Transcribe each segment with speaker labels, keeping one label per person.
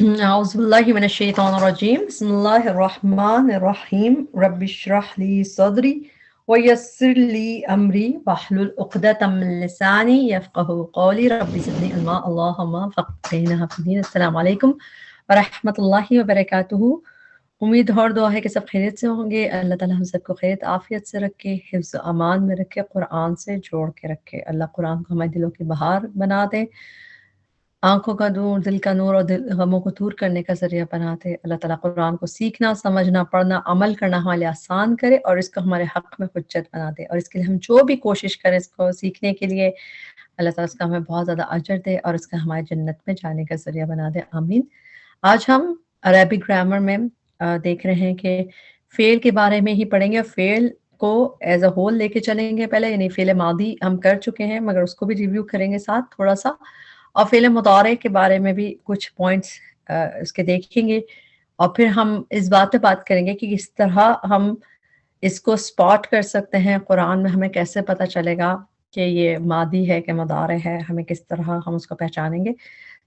Speaker 1: أعوذ بالله من الشيطان الرجيم بسم الله الرحمن الرحيم رب اشرح لي صدري ويسر لي أمري واحلل عقدة من لساني يفقهوا قولي رب زدني علما اللهم فقهنا في الدين. السلام علیکم ورحمۃ اللہ وبرکاتہ. امید اور دعا ہے کہ سب خیریت سے ہوں گے. اللہ تعالیٰ ہم سب کو خیریت عافیت سے رکھے, حفظ و امان میں رکھے, قرآن سے جوڑ کے رکھے. اللہ قرآن کو ہمارے دلوں کی بہار بنا دے, آنکھوں کا نور, دل کا نور اور غموں کو دور کرنے کا ذریعہ بناتے. اللہ تعالیٰ قرآن کو سیکھنا, سمجھنا, پڑھنا, عمل کرنا ہمارے لیے آسان کرے اور اس کو ہمارے حق میں حجت بنا دے. اور اس کے لیے ہم جو بھی کوشش کریں اس کو سیکھنے کے لیے, اللہ تعالیٰ اس کا ہمیں بہت زیادہ اجر دے اور اس کا ہمارے جنت میں جانے کا ذریعہ بنا دے. آمین. آج ہم عربک گرامر میں دیکھ رہے ہیں کہ فعل کے بارے میں ہی پڑھیں گے. فعل کو ایز اے ہول لے کے چلیں گے پہلے, یعنی فعل ماضی ہم کر چکے ہیں مگر اس کو بھی ریویو کریں گے ساتھ تھوڑا سا, اور فعل مضارع کے بارے میں بھی کچھ پوائنٹس اس کے دیکھیں گے. اور پھر ہم اس بات پہ بات کریں گے کہ کس طرح ہم اس کو سپاٹ کر سکتے ہیں. قرآن میں ہمیں کیسے پتہ چلے گا کہ یہ ماضی ہے کہ مضارع ہے, ہمیں کس طرح ہم اس کو پہچانیں گے.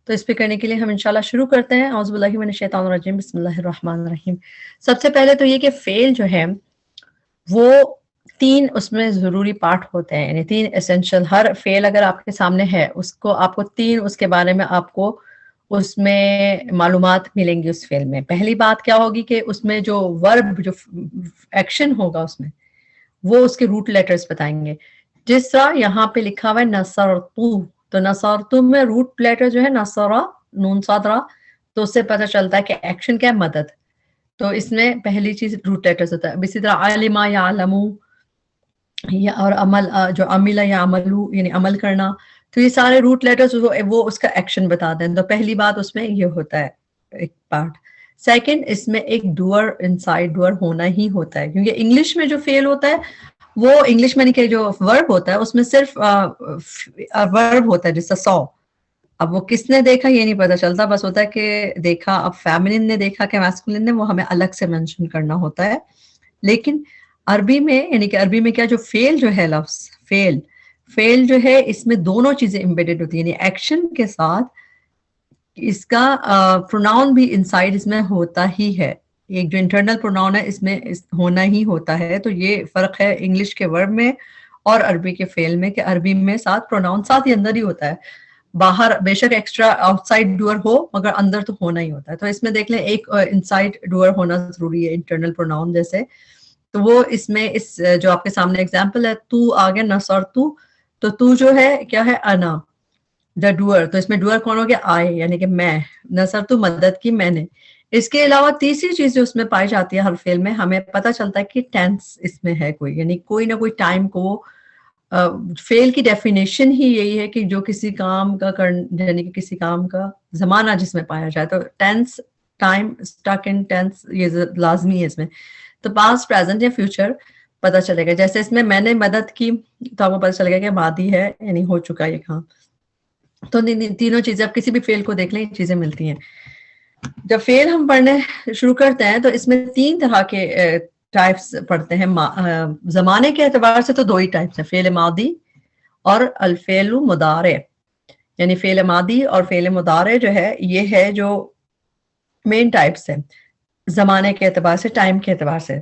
Speaker 1: تو اس پہ کرنے کے لیے ہم انشاءاللہ شروع کرتے ہیں. اعوذ باللہ من الشیطان الرجیم بسم اللہ الرحمن الرحیم. سب سے پہلے تو یہ کہ فعل جو ہے وہ تین اس میں ضروری پارٹ ہوتے ہیں, یعنی تین اسینشل. ہر فعل اگر آپ کے سامنے ہے اس کو آپ کو تین اس کے بارے میں آپ کو اس میں معلومات ملیں گی اس فعل میں. پہلی بات کیا ہوگی کہ اس میں جو ورب, جو ایکشن ہوگا اس میں, وہ اس کے روٹ لیٹرز بتائیں گے. جس طرح یہاں پہ لکھا ہوا ہے نصرتو, تو نصرتو میں روٹ لیٹر جو ہے نصرہ, نون صادرہ, تو اس سے پتہ چلتا ہے کہ ایکشن کیا ہے, مدد. تو اس میں پہلی چیز روٹ لیٹرز ہوتا ہے. اسی طرح علما یا علمو, یا اور عمل جو عمل یا عملو یعنی عمل کرنا, تو یہ سارے روٹ لیٹرز وہ اس کا ایکشن بتا دیں. تو پہلی بات اس میں یہ ہوتا ہے ایک پارٹ. سیکنڈ, اس میں ایک ڈوئر انسائڈ ڈوئر ہونا ہی ہوتا ہے, کیونکہ انگلش میں جو فعل ہوتا ہے وہ انگلش میں نہیں کہ جو ورب ہوتا ہے اس میں صرف ورب ہوتا ہے, جس سے سو. اب وہ کس نے دیکھا یہ نہیں پتا چلتا, بس ہوتا ہے کہ دیکھا. اب فیمنن نے دیکھا کہ میسکولن نے, وہ ہمیں الگ سے مینشن کرنا ہوتا ہے. لیکن عربی میں, یعنی کہ عربی میں کیا, جو فعل جو ہے لفظ فعل جو ہے اس میں دونوں چیزیں امبیڈڈ ہوتی ہیں, یعنی ایکشن کے ساتھ اس کا پروناؤن بھی انسائڈ اس میں ہوتا ہی ہے. ایک جو انٹرنل پروناؤن ہے اس میں ہونا ہی ہوتا ہے. تو یہ فرق ہے انگلش کے ورب میں اور عربی کے فعل میں, کہ عربی میں ساتھ پروناؤن ساتھ ہی اندر ہی ہوتا ہے. باہر بے شک ایکسٹرا آؤٹ سائڈ ڈوئر ہو مگر اندر تو ہونا ہی ہوتا ہے. تو اس میں دیکھ لیں ایک انسائڈ ڈوئر ہونا ضروری ہے انٹرنل پروناؤن جیسے. تو وہ اس میں اس جو آپ کے سامنے ایگزامپل ہے, تو آگے نصرتو, تو جو ہے کیا ہے, انا دا ڈوئر. تو اس میں ڈوئر کون ہو گیا, آئے, یعنی کہ میں. نصرتو مدد کی میں نے. اس کے علاوہ تیسری چیز جو اس میں پائی جاتی ہے ہر فعل میں, ہمیں پتہ چلتا ہے کہ ٹینس اس میں ہے کوئی, یعنی کوئی نہ کوئی ٹائم کو. فعل کی ڈیفینیشن ہی یہی ہے کہ جو کسی کام کا یعنی کہ کسی کام کا زمانہ جس میں پایا جائے. تو tennis, time stick in tennis, یہ لازمی ہے اس میں. تو پاسٹ, پریزنٹ یا فیوچر پتہ چلے گا. جیسے اس میں نے مدد کی, تو آپ کو پتہ چلے گا کہ ماضی ہے, یعنی ہو چکا یہ کام. تو تینوں چیزیں آپ کسی بھی فعل کو دیکھ لیں, یہ چیزیں ملتی ہیں. جب فعل ہم پڑھنے شروع کرتے ہیں تو اس میں تین طرح کے ٹائپس پڑھتے ہیں. زمانے کے اعتبار سے تو دو ہی ٹائپس ہیں, فعل ماضی اور الفعل مضارع. یعنی فعل ماضی اور فعل مضارع جو ہے یہ ہے جو مین ٹائپس ہیں زمانے کے اعتبار سے, ٹائم کے اعتبار سے.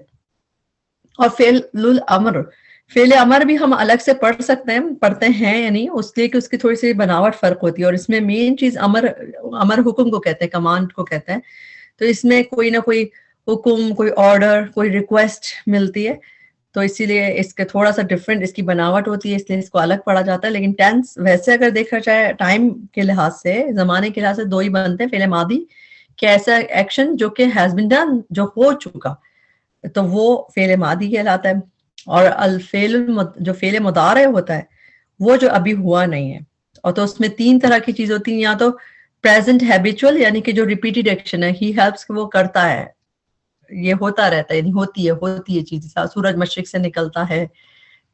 Speaker 1: اور فعل الامر, فعل امر بھی ہم الگ سے پڑھتے ہیں, یعنی اس لیے کہ اس کی تھوڑی سی بناوٹ فرق ہوتی ہے. اور اس میں مین چیز امر حکم کو کہتے ہیں, کمانڈ کو کہتے ہیں. تو اس میں کوئی نہ کوئی حکم, کوئی آرڈر, کوئی ریکویسٹ ملتی ہے. تو اسی لیے اس کے تھوڑا سا ڈفرینٹ اس کی بناوٹ ہوتی ہے, اس لیے اس کو الگ پڑھا جاتا ہے. لیکن ٹینس ویسے اگر دیکھا جائے ٹائم کے لحاظ سے, زمانے کے لحاظ سے دو ہی بنتے ہیں. فعل ماضی کہ ایسا ایکشن جو کہ ہیز بین ڈن, جو ہو چکا, تو وہ فعل ماضی کہلاتا ہے. اور الفعل جو فعل مضارع ہوتا ہے وہ جو ابھی ہوا نہیں ہے. اور تو اس میں تین طرح کی چیز ہوتی ہیں, یا تو پریزنٹ ہیبیچول, یعنی کہ جو ریپیٹڈ ایکشن ہے, ہی ہیلپس, وہ کرتا ہے, یہ ہوتا رہتا ہے, یعنی ہوتی ہے چیز. سورج مشرق سے نکلتا ہے,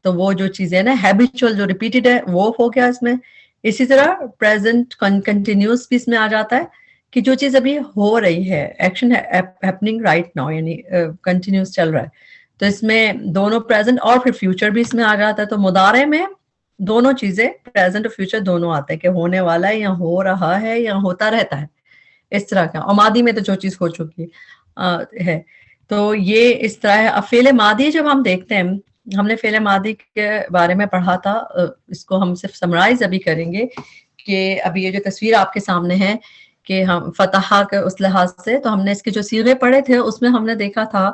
Speaker 1: تو وہ جو چیزیں نا ہیبیچول جو ریپیٹڈ ہے وہ ہو گیا اس میں. اسی طرح پریزنٹ کنٹینیوس بھی اس میں آ جاتا ہے, کہ جو چیز ابھی ہو رہی ہے, ایکشن ہیپننگ رائٹ ناؤ, یعنی کنٹینیوس چل رہا ہے. تو اس میں دونوں پریزنٹ اور پھر فیوچر بھی اس میں آ جاتا ہے. تو مضارع میں دونوں چیزیں, پریزنٹ اور فیوچر دونوں آتے ہیں, کہ ہونے والا ہے یا ہو رہا ہے یا ہوتا رہتا ہے. اس طرح کا. اور ماضی میں تو جو چیز ہو چکی ہے تو یہ اس طرح ہے. اب فعل ماضی جب ہم دیکھتے ہیں, ہم نے فعل ماضی کے بارے میں پڑھا تھا, اس کو ہم صرف سمرائز ابھی کریں گے کہ ابھی یہ جو تصویر آپ کے سامنے ہے کہ ہم فتح کے اس لحاظ سے, تو ہم نے اس کے جو صیغے پڑھے تھے اس میں ہم نے دیکھا تھا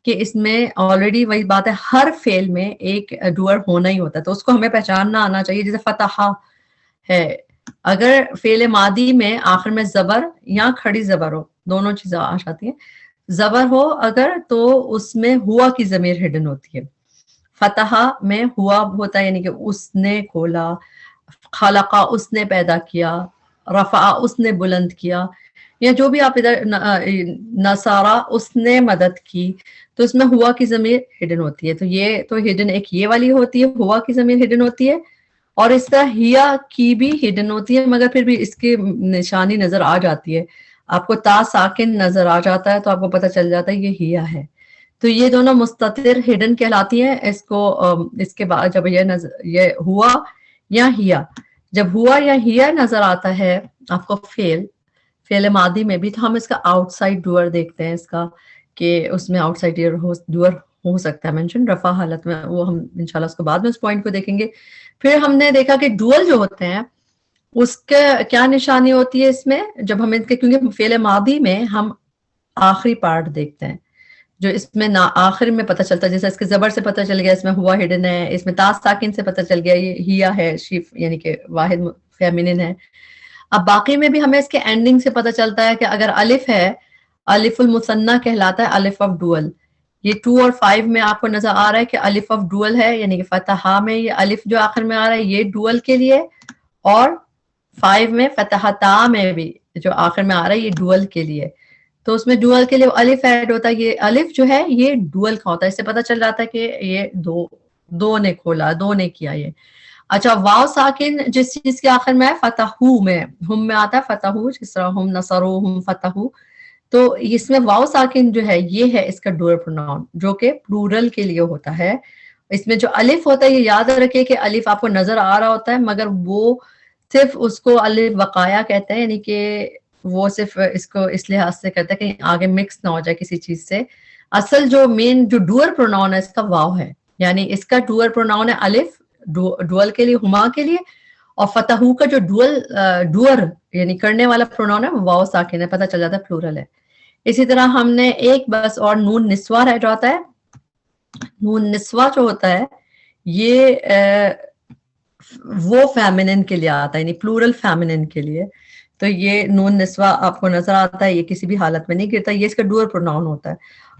Speaker 1: کہ اس میں آلریڈی وہی بات ہے, ہر فعل میں ایک ڈوئر ہونا ہی ہوتا ہے, تو اس کو ہمیں پہچاننا آنا چاہیے. جیسے فتح ہے, اگر فعل ماضی میں آخر میں زبر یا کھڑی زبر ہو, دونوں چیزیں آ جاتی ہیں, زبر ہو اگر تو اس میں ہوا کی ضمیر ہڈن ہوتی ہے. فتح میں ہوا ہوتا ہے یعنی کہ اس نے کھولا, خلقہ اس نے پیدا کیا, رفع اس نے بلند کیا, یا جو بھی آپ ادھر نصارہ اس نے مدد کی, تو اس میں ہوا کی ضمیر ہڈن ہوتی ہے. تو یہ تو ہڈن ایک یہ والی ہوتی ہے, ہوا کی ضمیر ہڈن ہوتی ہے, اور اس طرح ہیا کی بھی ہڈن ہوتی ہے, مگر پھر بھی اس کی نشانی نظر آ جاتی ہے. آپ کو تا ساکن نظر آ جاتا ہے تو آپ کو پتہ چل جاتا ہے یہ ہیا ہے. تو یہ دونوں مستتر ہڈن کہلاتی ہیں. اس کو اس کے بعد جب یہ ہوا یا ہیا, جب ہوا یا ہیا نظر آتا ہے آپ کو فعل ماضی میں بھی, تو ہم اس کا آؤٹ سائڈ ڈوئر دیکھتے ہیں اس کا, کہ اس میں آؤٹ سائڈ ڈوئر ہو سکتا ہے مینشن رفع حالت میں. وہ ہم انشاءاللہ اس کو بعد میں اس پوائنٹ کو دیکھیں گے. پھر ہم نے دیکھا کہ ڈوئل جو ہوتے ہیں اس کے کیا نشانی ہوتی ہے اس میں, جب ہم کیونکہ فعل ماضی میں ہم آخری پارٹ دیکھتے ہیں جو اس میں آخر میں پتہ چلتا ہے, جیسے اس کے زبر سے پتہ چل گیا اس میں ہوا ہڈن ہے, اس میں تا ساکن سے پتہ چل گیا یہ ہیا ہے, شیف یعنی کہ واحد فیمینن ہے. اب باقی میں بھی ہمیں اس کے اینڈنگ سے پتہ چلتا ہے کہ اگر الف ہے, الف المثنیٰ کہلاتا ہے, الف آف ڈوئل. یہ 2 اور 5 میں آپ کو نظر آ رہا ہے کہ الف آف ڈوئل ہے, یعنی کہ فتحہ میں یہ الف جو آخر میں آ رہا ہے یہ ڈوئل کے لیے, اور 5 میں فتح تا میں بھی جو آخر میں آ رہا ہے یہ ڈوئل کے لیے. تو اس میں ڈوئل کے لیے الف ایڈ ہوتا ہے, یہ الف جو ہے یہ ڈوئل کا ہوتا ہے, اس سے پتہ چل جاتا ہے کہ یہ دو نے کھولا, دو نے کیا یہ. اچھا, واو ساکن جس چیز کے آخر میں ہے فتحو میں, ہم میں آتا ہے فتحو, جس طرح ہم نصرو ہم فتحو, تو اس میں واو ساکن جو ہے یہ ہے اس کا ڈوئر پروناؤن جو کہ پلورل کے لیے ہوتا ہے. اس میں جو الف ہوتا ہے یہ یاد رکھے کہ الف آپ کو نظر آ رہا ہوتا ہے, مگر وہ صرف اس کو الف وقایا کہتے ہیں, یعنی کہ وہ صرف اس کو اس لحاظ سے کرتا ہے کہ آگے مکس نہ ہو جائے کسی چیز سے. اصل جو مین جو ڈوئر پروناؤن ہے اس کا واو ہے, یعنی اس کا ڈوئر پروناؤن ہے الف ڈوئل کے لیے, ہما کے لیے, اور فتحو کا جو ڈوئر یعنی کرنے والا پروناؤن ہے واو ساکن ہے, پتہ چل جاتا ہے پلورل ہے. اسی طرح ہم نے ایک بس اور نون نسوہ رہ جاتا ہے. نون نسوہ جو ہوتا ہے یہ وہ فیمنن کے لیے آتا ہے, یعنی پلورل فیمنن کے لیے. تو یہ نون نسوہ آپ کو نظر آتا ہے, یہ کسی بھی حالت میں نہیں گرتا, یہ اس کا ڈوئر پروناؤن ہوتا ہے.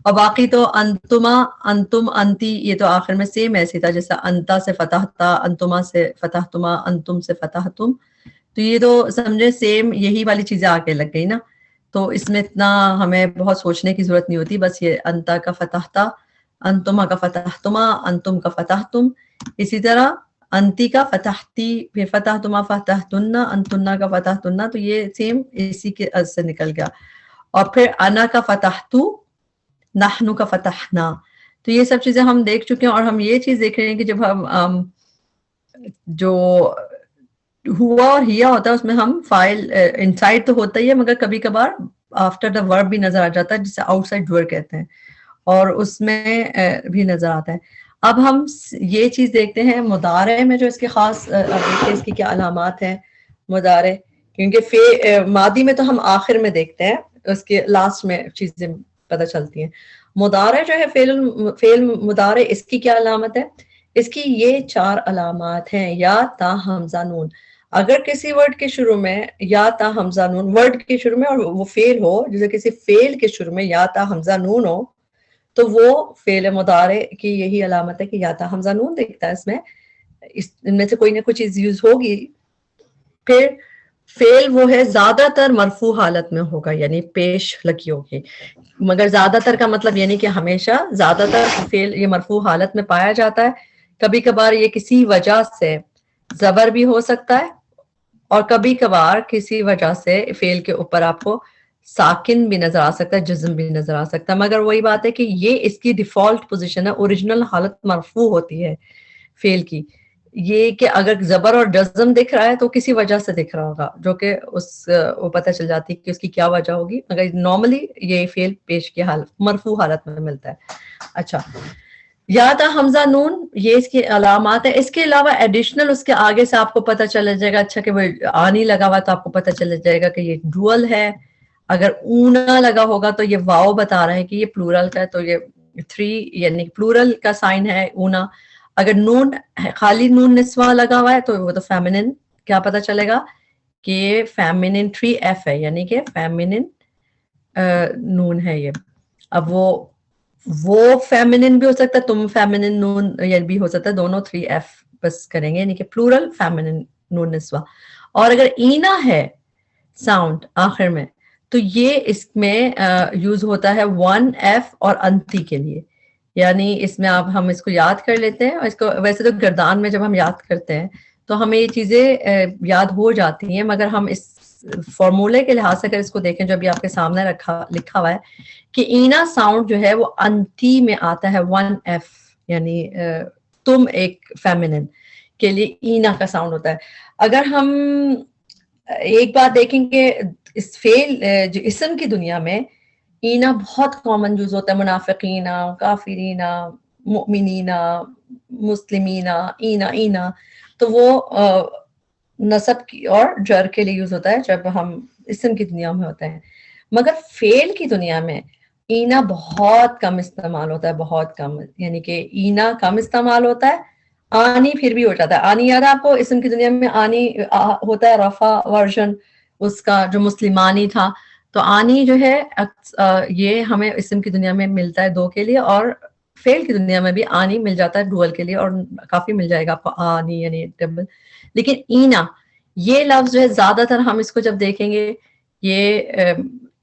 Speaker 1: اور باقی تو انتما, انتم, انتی, یہ تو آخر میں سیم ایسے تھا جیسا انتا سے فتحتا, انتما سے فتحتما, انتم سے فتحتم. تو یہ تو سمجھے سیم یہی والی چیزیں آ کے لگ گئی نا, تو اس میں اتنا ہمیں بہت سوچنے کی ضرورت نہیں ہوتی. بس یہ انتا کا فتحتا, انتما کا فتحتما, انتم کا فتحتم. اسی طرح انتی کا فتحتی, پھر فتحتما فتحتنا, انتنا کا فتحتنا, تو یہ سیم اسی کے سے نکل گیا. اور پھر انا کا فتحتو, نحنو کا فتحنا. تو یہ سب چیزیں ہم دیکھ چکے ہیں, اور ہم یہ چیز دیکھ رہے ہیں کہ جب ہم جو ہوا اور ہیا ہوتا ہے اس میں ہم فائل انسائڈ تو ہوتا ہی ہے, مگر کبھی کبھار آفٹر دا ورب بھی نظر آ جاتا ہے, جسے آؤٹ سائڈ ڈوئر کہتے ہیں, اور اس میں بھی نظر آتا ہے. اب ہم یہ چیز دیکھتے ہیں مضارع میں, جو اس کے خاص اس کی کیا علامات ہیں مضارع, کیونکہ ماضی میں تو ہم آخر میں دیکھتے ہیں, اس کے لاسٹ میں چیزیں پتہ چلتی ہیں. مضارع جو ہے فعل مضارع, اس کی کیا علامت ہے؟ اس کی یہ 4 علامات ہیں. یا تا حمزہ نون, اگر کسی ورڈ کے شروع میں یا تا حمزہ نون ورڈ کے شروع میں, اور وہ فعل ہو, جیسے کسی فعل کے شروع میں یا تا حمزہ نون ہو, تو وہ فعل مضارع کی یہی علامت ہے کہ یا تا حمزہ نون دیکھتا ہے. اس میں ان میں سے کوئی نہ کوئی چیز یوز ہوگی. پھر فعل وہ ہے زیادہ تر مرفوع حالت میں ہوگا, یعنی پیش لگی ہوگی, مگر زیادہ تر کا مطلب یعنی کہ ہمیشہ زیادہ تر فعل یہ مرفوع حالت میں پایا جاتا ہے. کبھی کبھار یہ کسی وجہ سے زبر بھی ہو سکتا ہے, اور کبھی کبھار کسی وجہ سے فعل کے اوپر آپ کو ساکن بھی نظر آ سکتا ہے, جزم بھی نظر آ سکتا ہے. مگر وہی بات ہے کہ یہ اس کی ڈیفالٹ پوزیشن ہے, اوریجنل حالت مرفوع ہوتی ہے فعل کی. یہ کہ اگر زبر اور جزم دکھ رہا ہے تو کسی وجہ سے دکھ رہا ہوگا جو کہ وہ پتہ چل جاتی ہے کہ اس کی کیا وجہ ہوگی، مگر نارملی یہ فعل پیش کی حالت مرفوع حالت میں ملتا ہے. اچھا، یا تا حمزہ نون یہ اس کی علامات ہے. اس کے علاوہ ایڈیشنل اس کے آگے سے آپ کو پتہ چل جائے گا، اچھا کہ وہ آنی لگا ہوا تو آپ کو پتہ چل جائے گا کہ یہ ڈوئل ہے. اگر اونا لگا ہوگا تو یہ واو بتا رہا ہے کہ یہ پلورل کا ہے، تو یہ 3 یعنی پلورل کا سائن ہے اونا. اگر نون خالی نون نسوہ لگا ہوا ہے تو وہ تو فیمنن، کیا پتہ چلے گا کہ یہ فیمنن 3F ہے، یعنی کہ فیمنن نون ہے یہ. اب وہ فیمنن بھی ہو سکتا ہے، تم فیمنن نون یہ بھی ہو سکتا ہے، دونوں 3F بس کریں گے، یعنی کہ پلورل فیمنن نون نسوہ. اور اگر اینا ہے ساؤنڈ آخر میں تو یہ اس میں یوز ہوتا ہے 1F اور انتی کے لیے. یعنی اس میں اب ہم اس کو یاد کر لیتے ہیں، اور اس کو ویسے تو گردان میں جب ہم یاد کرتے ہیں تو ہمیں یہ چیزیں یاد ہو جاتی ہیں، مگر ہم اس فارمولے کے لحاظ سے اگر اس کو دیکھیں جو ابھی آپ کے سامنے لکھا ہوا ہے کہ اینا ساؤنڈ جو ہے وہ انتی میں آتا ہے 1F، یعنی تم ایک فیمنن کے لیے اینا کا ساؤنڈ ہوتا ہے. اگر ہم ایک بات دیکھیں کہ اس فعل جو اسم کی دنیا میں اینا بہت کامن یوز ہوتا ہے، منافقینا، کافرینا، مؤمنینا، مسلمینا، اینا، تو وہ نصب کی اور جر کے لیے یوز ہوتا ہے جب ہم اسم کی دنیا میں ہوتے ہیں. مگر فعل کی دنیا میں اینا بہت کم استعمال ہوتا ہے، بہت کم، یعنی کہ اینا کم استعمال ہوتا ہے. آنی پھر بھی ہو جاتا ہے. آنی یاد ہے آپ کو اسم کی دنیا میں آنی ہوتا ہے رفع ورژن اس کا جو مسلمانی تھا. تو آنی جو ہے یہ ہمیں اسم کی دنیا میں ملتا ہے 2 کے لیے، اور فعل کی دنیا میں بھی آنی مل جاتا ہے ڈوئل کے لیے، اور کافی مل جائے گا آپ کو آنی یعنی ڈبل. لیکن اینا یہ لفظ جو ہے زیادہ تر ہم اس کو جب دیکھیں گے یہ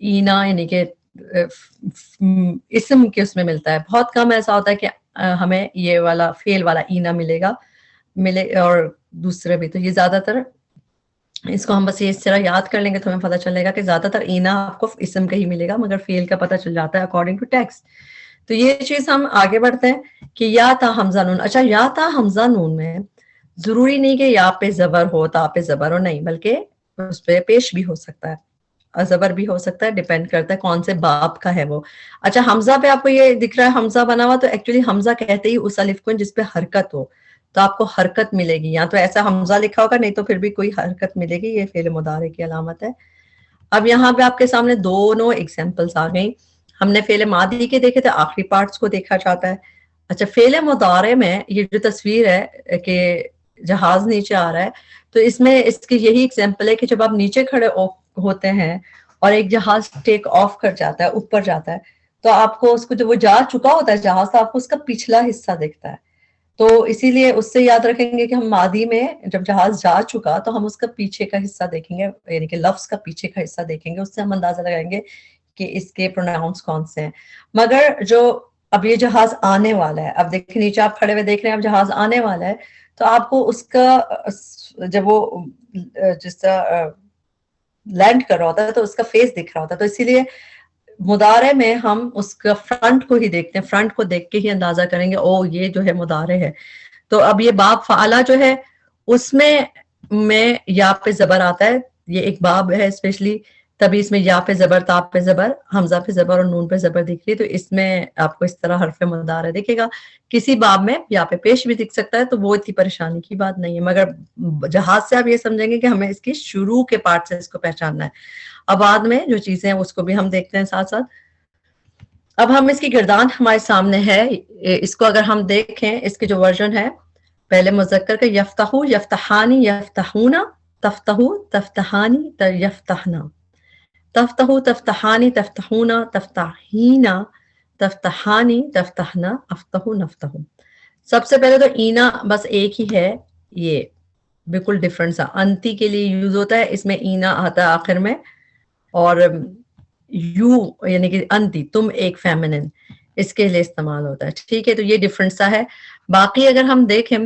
Speaker 1: اینا یعنی کہ اسم کے اس میں ملتا ہے. بہت کم ایسا ہوتا ہے کہ ہمیں یہ والا فعل والا اینا ملے اور دوسرے بھی. تو یہ زیادہ تر اس کو ہم بس یہ اس طرح یاد کر لیں گے تو ہمیں پتہ چلے گا کہ زیادہ تر اینا آپ کو اسم کا ہی ملے گا، مگر فعل کا پتہ چل جاتا ہے اکارڈنگ ٹو ٹیکسٹ. تو یہ چیز ہم آگے بڑھتے ہیں کہ یا تا حمزہ نون. اچھا، یا تا حمزہ نون میں ضروری نہیں کہ یا پہ زبر ہو، تا پہ زبر ہو، نہیں، بلکہ اس پہ پیش بھی ہو سکتا ہے، زبر بھی ہو سکتا ہے، ڈیپینڈ کرتا ہے کون سے باب کا ہے وہ. اچھا، حمزہ پہ آپ کو یہ دکھ رہا ہے حمزہ بنا ہوا، تو ایکچولی حمزہ کہتے ہی اس الف کو جس پہ حرکت ہو، تو آپ کو حرکت ملے گی. یا تو ایسا حمزہ لکھا ہوگا، نہیں تو پھر بھی کوئی حرکت ملے گی، یہ فعل مضارع کی علامت ہے. اب یہاں پہ آپ کے سامنے دونوں ایگزامپلس آ گئی. ہم نے فعل ماضی کے دیکھے تھے، آخری پارٹس کو دیکھا جاتا ہے. اچھا، فعل مضارع میں یہ جو تصویر ہے کہ جہاز نیچے آ رہا ہے، تو اس میں اس کی یہی ایگزامپل ہے کہ جب آپ نیچے کھڑے ہوتے ہیں اور ایک جہاز ٹیک آف کر جاتا ہے، اوپر جاتا ہے، تو آپ کو اس کو جب وہ جا چکا ہوتا ہے جہاز، تو آپ کو اس کا پچھلا حصہ دکھتا ہے. تو اسی لیے اس سے یاد رکھیں گے کہ ہم ماضی میں جب جہاز جا چکا تو ہم اس کا پیچھے کا حصہ دیکھیں گے، یعنی کہ لفظ کا پیچھے کا حصہ دیکھیں گے، اس سے ہم اندازہ لگائیں گے کہ اس کے پروناؤنس کون سے ہیں. مگر جو اب یہ جہاز آنے والا ہے، اب دیکھیں نیچے آپ کھڑے ہوئے دیکھ رہے ہیں، اب جہاز آنے والا ہے، تو آپ کو اس کا جب وہ جس طرح لینڈ کر رہا ہوتا ہے تو اس کا فیس دکھ رہا ہوتا ہے. تو اسی لیے مضارع میں ہم اس کا فرنٹ کو ہی دیکھتے ہیں، فرنٹ کو دیکھ کے ہی اندازہ کریں گے او یہ جو ہے مضارع ہے. تو اب یہ باب فعلہ جو ہے اس میں یا پہ زبر آتا ہے، یہ ایک باب ہے اسپیشلی، تبھی اس میں یا پہ زبر، تا پہ زبر، حمزہ پہ زبر اور نون پہ زبر دکھ رہی ہے. تو اس میں آپ کو اس طرح حرف مضارع دکھے گا. کسی باب میں یا پہ پیش بھی دکھ سکتا ہے، تو وہ اتنی پریشانی کی بات نہیں ہے. مگر جہاز سے آپ یہ سمجھیں گے کہ ہمیں اس کی شروع کے پارٹ سے اس کو پہچاننا ہے. اب بعد میں جو چیزیں ہیں اس کو بھی ہم دیکھتے ہیں ساتھ ساتھ. اب ہم اس کی گردان ہمارے سامنے ہے، اس کو اگر ہم دیکھیں، اس کے جو ورژن ہے پہلے مذکر کا یفتحو، یفتحانی، یفتحونا، تفتحو، تفتحانی، یفتحنا، تفتحو، تفتحانی، تفتحونا، تفتحینا، تفتحانی، تفتحنا، افتحو، نفتحو. سب سے پہلے تو اینا بس ایک ہی ہے، یہ بالکل ڈفرنٹ سا انتی کے لیے یوز ہوتا ہے، اس میں اینا آتا ہے آخر میں، اور یو یعنی کہ انتی تم ایک فیمنن اس کے لیے استعمال ہوتا ہے. ٹھیک ہے، تو یہ ڈفرنٹ سا ہے. باقی اگر ہم دیکھیں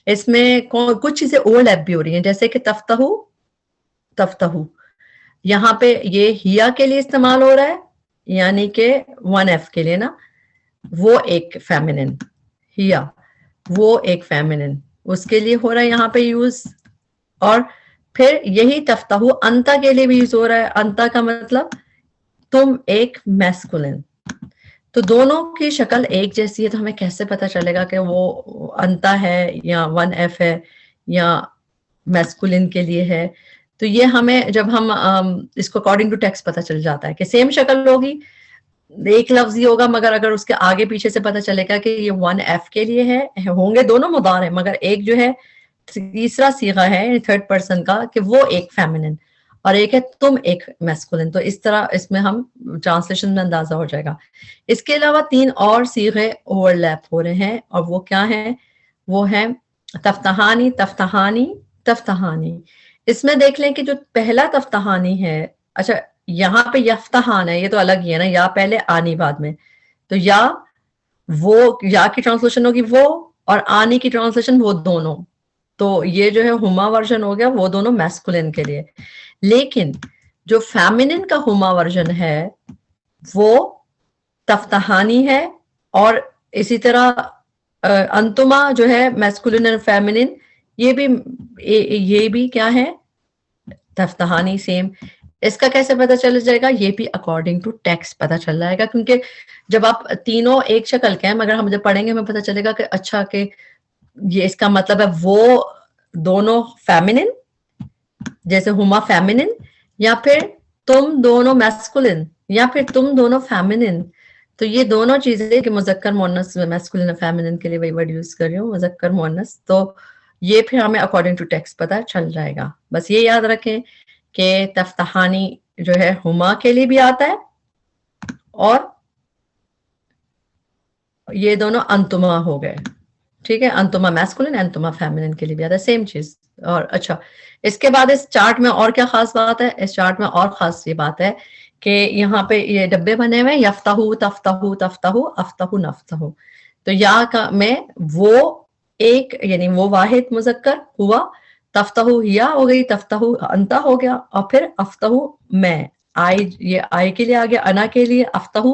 Speaker 1: اس میں کچھ چیزیں اوور لیپ بھی ہو رہی ہیں، جیسے کہ تفتحو، تفتحو یہاں پہ یہ ہیا کے لیے استعمال ہو رہا ہے، یعنی کہ 1F کے لیے نا، وہ ایک فیمنن، ہیا وہ ایک فیمنن، اس کے لیے ہو رہا ہے یہاں پہ یوز. اور پھر یہی تفتحو انتا کے لیے بھی یوز ہو رہا ہے. انتا کا مطلب تم ایک میسکولن. تو دونوں کی شکل ایک جیسی ہے, تو ہمیں کیسے پتا چلے گا کہ وہ انتا ہے یا 1F ہے یا میسکولن کے لیے ہے؟ تو یہ ہمیں جب ہم اس کو اکارڈنگ ٹو ٹیکسٹ پتا چل جاتا ہے کہ سیم شکل ہوگی, ایک لفظ ہی ہوگا, مگر اگر اس کے آگے پیچھے سے پتا چلے گا کہ یہ 1F کے لیے ہے, ہوں گے دونوں مضارع, مگر ایک جو ہے تیسرا صیغہ ہے تھرڈ پرسن کا کہ وہ ایک فیمنن اور ایک ہے تم ایک میسکولن. تو اس طرح اس میں ہم ٹرانسلیشن میں اندازہ ہو جائے گا. اس کے علاوہ 3 اور صیغے اوور لیپ ہو رہے ہیں, اور وہ کیا ہیں؟ وہ ہیں تفتحانی, تفتحانی, تفتحانی. اس میں دیکھ لیں کہ جو پہلا تفتحانی ہے, اچھا یہاں پہ یفتحان ہے, یہ تو الگ ہی ہے نا, یا پہلے آنی بعد میں, تو یا وہ یا کی ٹرانسلیشن ہوگی وہ, اور آنی کی ٹرانسلیشن وہ دونوں. تو یہ جو ہے ہما ورژن ہو گیا, وہ دونوں میسکولن کے لیے. لیکن جو فیمنن کا ہما ورژن ہے وہ تفتحانی ہے, اور اسی طرح انتما جو ہے میسکولن اور فیمنن, یہ بھی کیا ہے؟ تفتحانی سیم. اس کا کیسے پتا چل جائے گا؟ یہ بھی اکارڈنگ ٹو ٹیکسٹ پتا چل جائے گا, کیونکہ جب آپ تینوں ایک شکل کے ہیں, مگر ہم جب پڑھیں گے ہمیں پتا چلے گا کہ اچھا کہ یہ اس کا مطلب ہے وہ دونوں فیمنن, جیسے ہما فیمنن, یا پھر تم دونوں میسکولن, یا پھر تم دونوں فیمنن. تو یہ دونوں چیزیں کہ مذکر مؤنث میسکولن اور فیمنن کے لیے وہی ورڈ یوز کر رہی ہوں, مذکر مؤنث. تو یہ پھر ہمیں اکارڈنگ ٹو ٹیکسٹ پتا چل جائے گا. بس یہ یاد رکھیں کہ تفتحانی جو ہے ہما کے لیے بھی آتا ہے, اور یہ دونوں انتما ہو گئے, ٹھیک ہے, انتما میسکولن, انتما فیمنن کے لیے بھی آتا ہے, سیم چیز. اور اچھا اس کے بعد اس چارٹ میں اور کیا خاص بات ہے؟ اس چارٹ میں اور خاص یہ بات ہے کہ یہاں پہ یہ ڈبے بنے ہوئے, یفتحو, تفتحو, تفتحو, افتحو, نفتحو. تو یا کا میں وہ ایک یعنی وہ واحد مذکر ہوا, تفتحو ہیا ہو گئی, تفتحو انتا ہو گیا, اور پھر افتحو میں, آئی یہ آئی کے لیے آ گیا, انا کے لیے افتحو,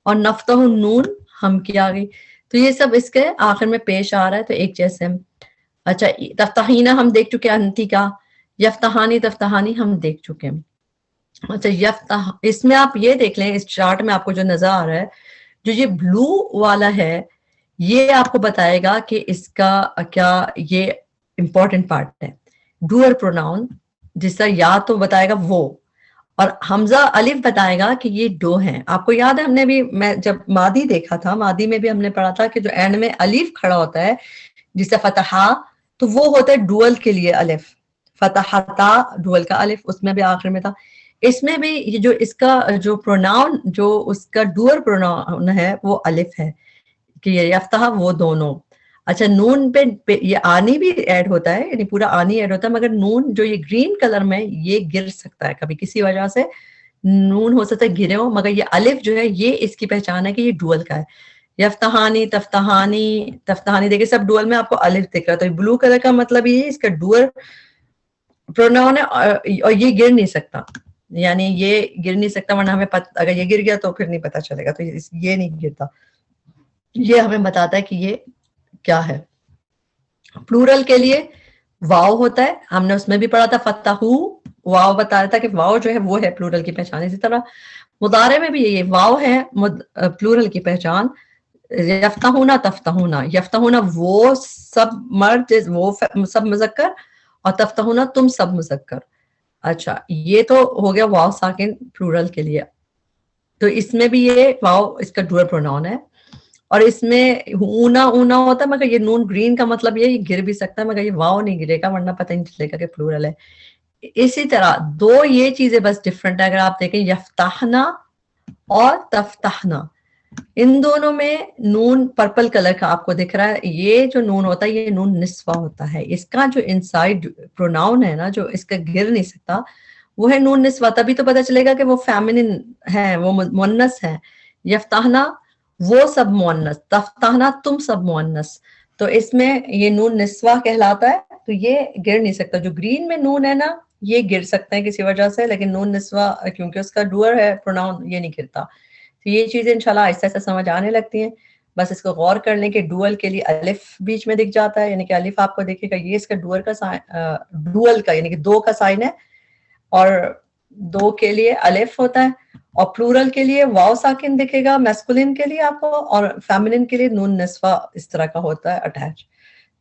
Speaker 1: اور نفتحو نون ہم کی آ گئی. تو یہ سب اس کے آخر میں پیش آ رہا ہے, تو ایک جیسے. اچھا تفتحینہ ہم دیکھ چکے ہیں انتی کا, یفتحانی تفتحانی ہم دیکھ چکے ہیں. اچھا یفتح, اس میں آپ یہ دیکھ لیں اس چارٹ میں آپ کو جو نظر آ رہا ہے, جو یہ بلو والا ہے, یہ آپ کو بتائے گا کہ اس کا کیا یہ امپورٹنٹ پارٹ ہے. ڈوئر پروناؤن, جس طرح یا تو بتائے گا وہ, اور حمزہ الف بتائے گا کہ یہ دو ہیں. آپ کو یاد ہے ہم نے بھی, میں جب مادی دیکھا تھا, مادی میں بھی ہم نے پڑھا تھا کہ جو اینڈ میں الف کھڑا ہوتا ہے جس سے فتحا, تو وہ ہوتا ہے ڈوئل کے لیے الف, فتحتا ڈوئل کا الف, اس میں بھی آخر میں تھا. اس میں بھی یہ جو اس کا جو پروناؤن, جو اس کا ڈوئر پروناؤن ہے وہ الف ہے, کہ یہ یفتح وہ دونوں. اچھا نون پہ یہ آنی بھی ایڈ ہوتا ہے, یعنی پورا آنی ایڈ ہوتا ہے, مگر نون جو یہ گرین کلر میں یہ گر سکتا ہے کبھی, کسی وجہ سے نون ہو سکتا ہے گرے ہو, مگر یہ الف جو ہے یہ اس کی پہچان ہے کہ یہ ڈوئل کا ہے. یفتحانی, تفتحانی, تفتحانی دیکھیں سب ڈوئل میں آپ کو الف دکھ رہا ہے, تو بلو کلر کا مطلب یہ ہے اس کا ڈوئل پروناؤن ہے, اور یہ گر نہیں سکتا, یعنی یہ گر نہیں سکتا, ورنہ ہمیں اگر یہ گر گیا تو پھر نہیں پتا چلے گا. تو یہ نہیں گرتا, یہ ہمیں بتاتا ہے کہ یہ کیا ہے. پلورل کے لیے واو ہوتا ہے, ہم نے اس میں بھی پڑھا تھا فتحو, واو بتایا تھا کہ واو جو ہے وہ ہے پلورل کی پہچان. اسی طرح مضارع میں بھی یہ واو ہے پلورل کی پہچان. یفتحونا تفتحونا, یفتحونا وہ سب مرد, وہ سب مذکر, اور تفتحونا تم سب مذکر. اچھا یہ تو ہو گیا واو ساکن پلورل کے لیے. تو اس میں بھی یہ واو اس کا ڈوئل پروناؤن ہے, اور اس میں اونا اونا ہوتا ہے, مگر یہ نون گرین کا مطلب یہ گر بھی سکتا ہے, مگر یہ واو نہیں گرے گا, ورنہ پتہ نہیں چلے گا کہ پلورل ہے. اسی طرح دو یہ چیزیں بس ڈفرنٹ ہے. اگر آپ دیکھیں یفتحنا اور تفتحنا, ان دونوں میں نون پرپل کلر کا آپ کو دکھ رہا ہے, یہ جو نون ہوتا ہے یہ نون نسوہ ہوتا ہے. اس کا جو انسائڈ پروناؤن ہے نا, جو اس کا گر نہیں سکتا, وہ ہے نون نسوہ. تبھی تو پتہ چلے گا کہ وہ فیمنن ہے, وہ مؤنث ہے. یفتحنا وہ سب مؤنث, تفتحنا تم سب مؤنث. تو اس میں یہ نون نسوہ کہلاتا ہے, تو یہ گر نہیں سکتا. جو گرین میں نون ہے نا یہ گر سکتے ہیں کسی وجہ سے, لیکن نون نسوہ کیونکہ اس کا ڈوئر ہے پروناؤن, یہ نہیں گرتا. تو یہ چیزیں انشاءاللہ آہستہ آہستہ سمجھ آنے لگتی ہیں. بس اس کو غور کر لیں کہ ڈوئل کے لیے الف بیچ میں دکھ جاتا ہے، یعنی کہ الف آپ کو دیکھے گا یہ اس کا ڈوئل کا یعنی کہ دو کا سائن ہے، اور دو کے لیے الف ہوتا ہے، اور پلورل کے لیے واو ساکن دکھے گا میسکولین کے لیے آپ کو، اور فیمنن کے لیے نون نسوہ اس طرح کا ہوتا ہے اٹیچ.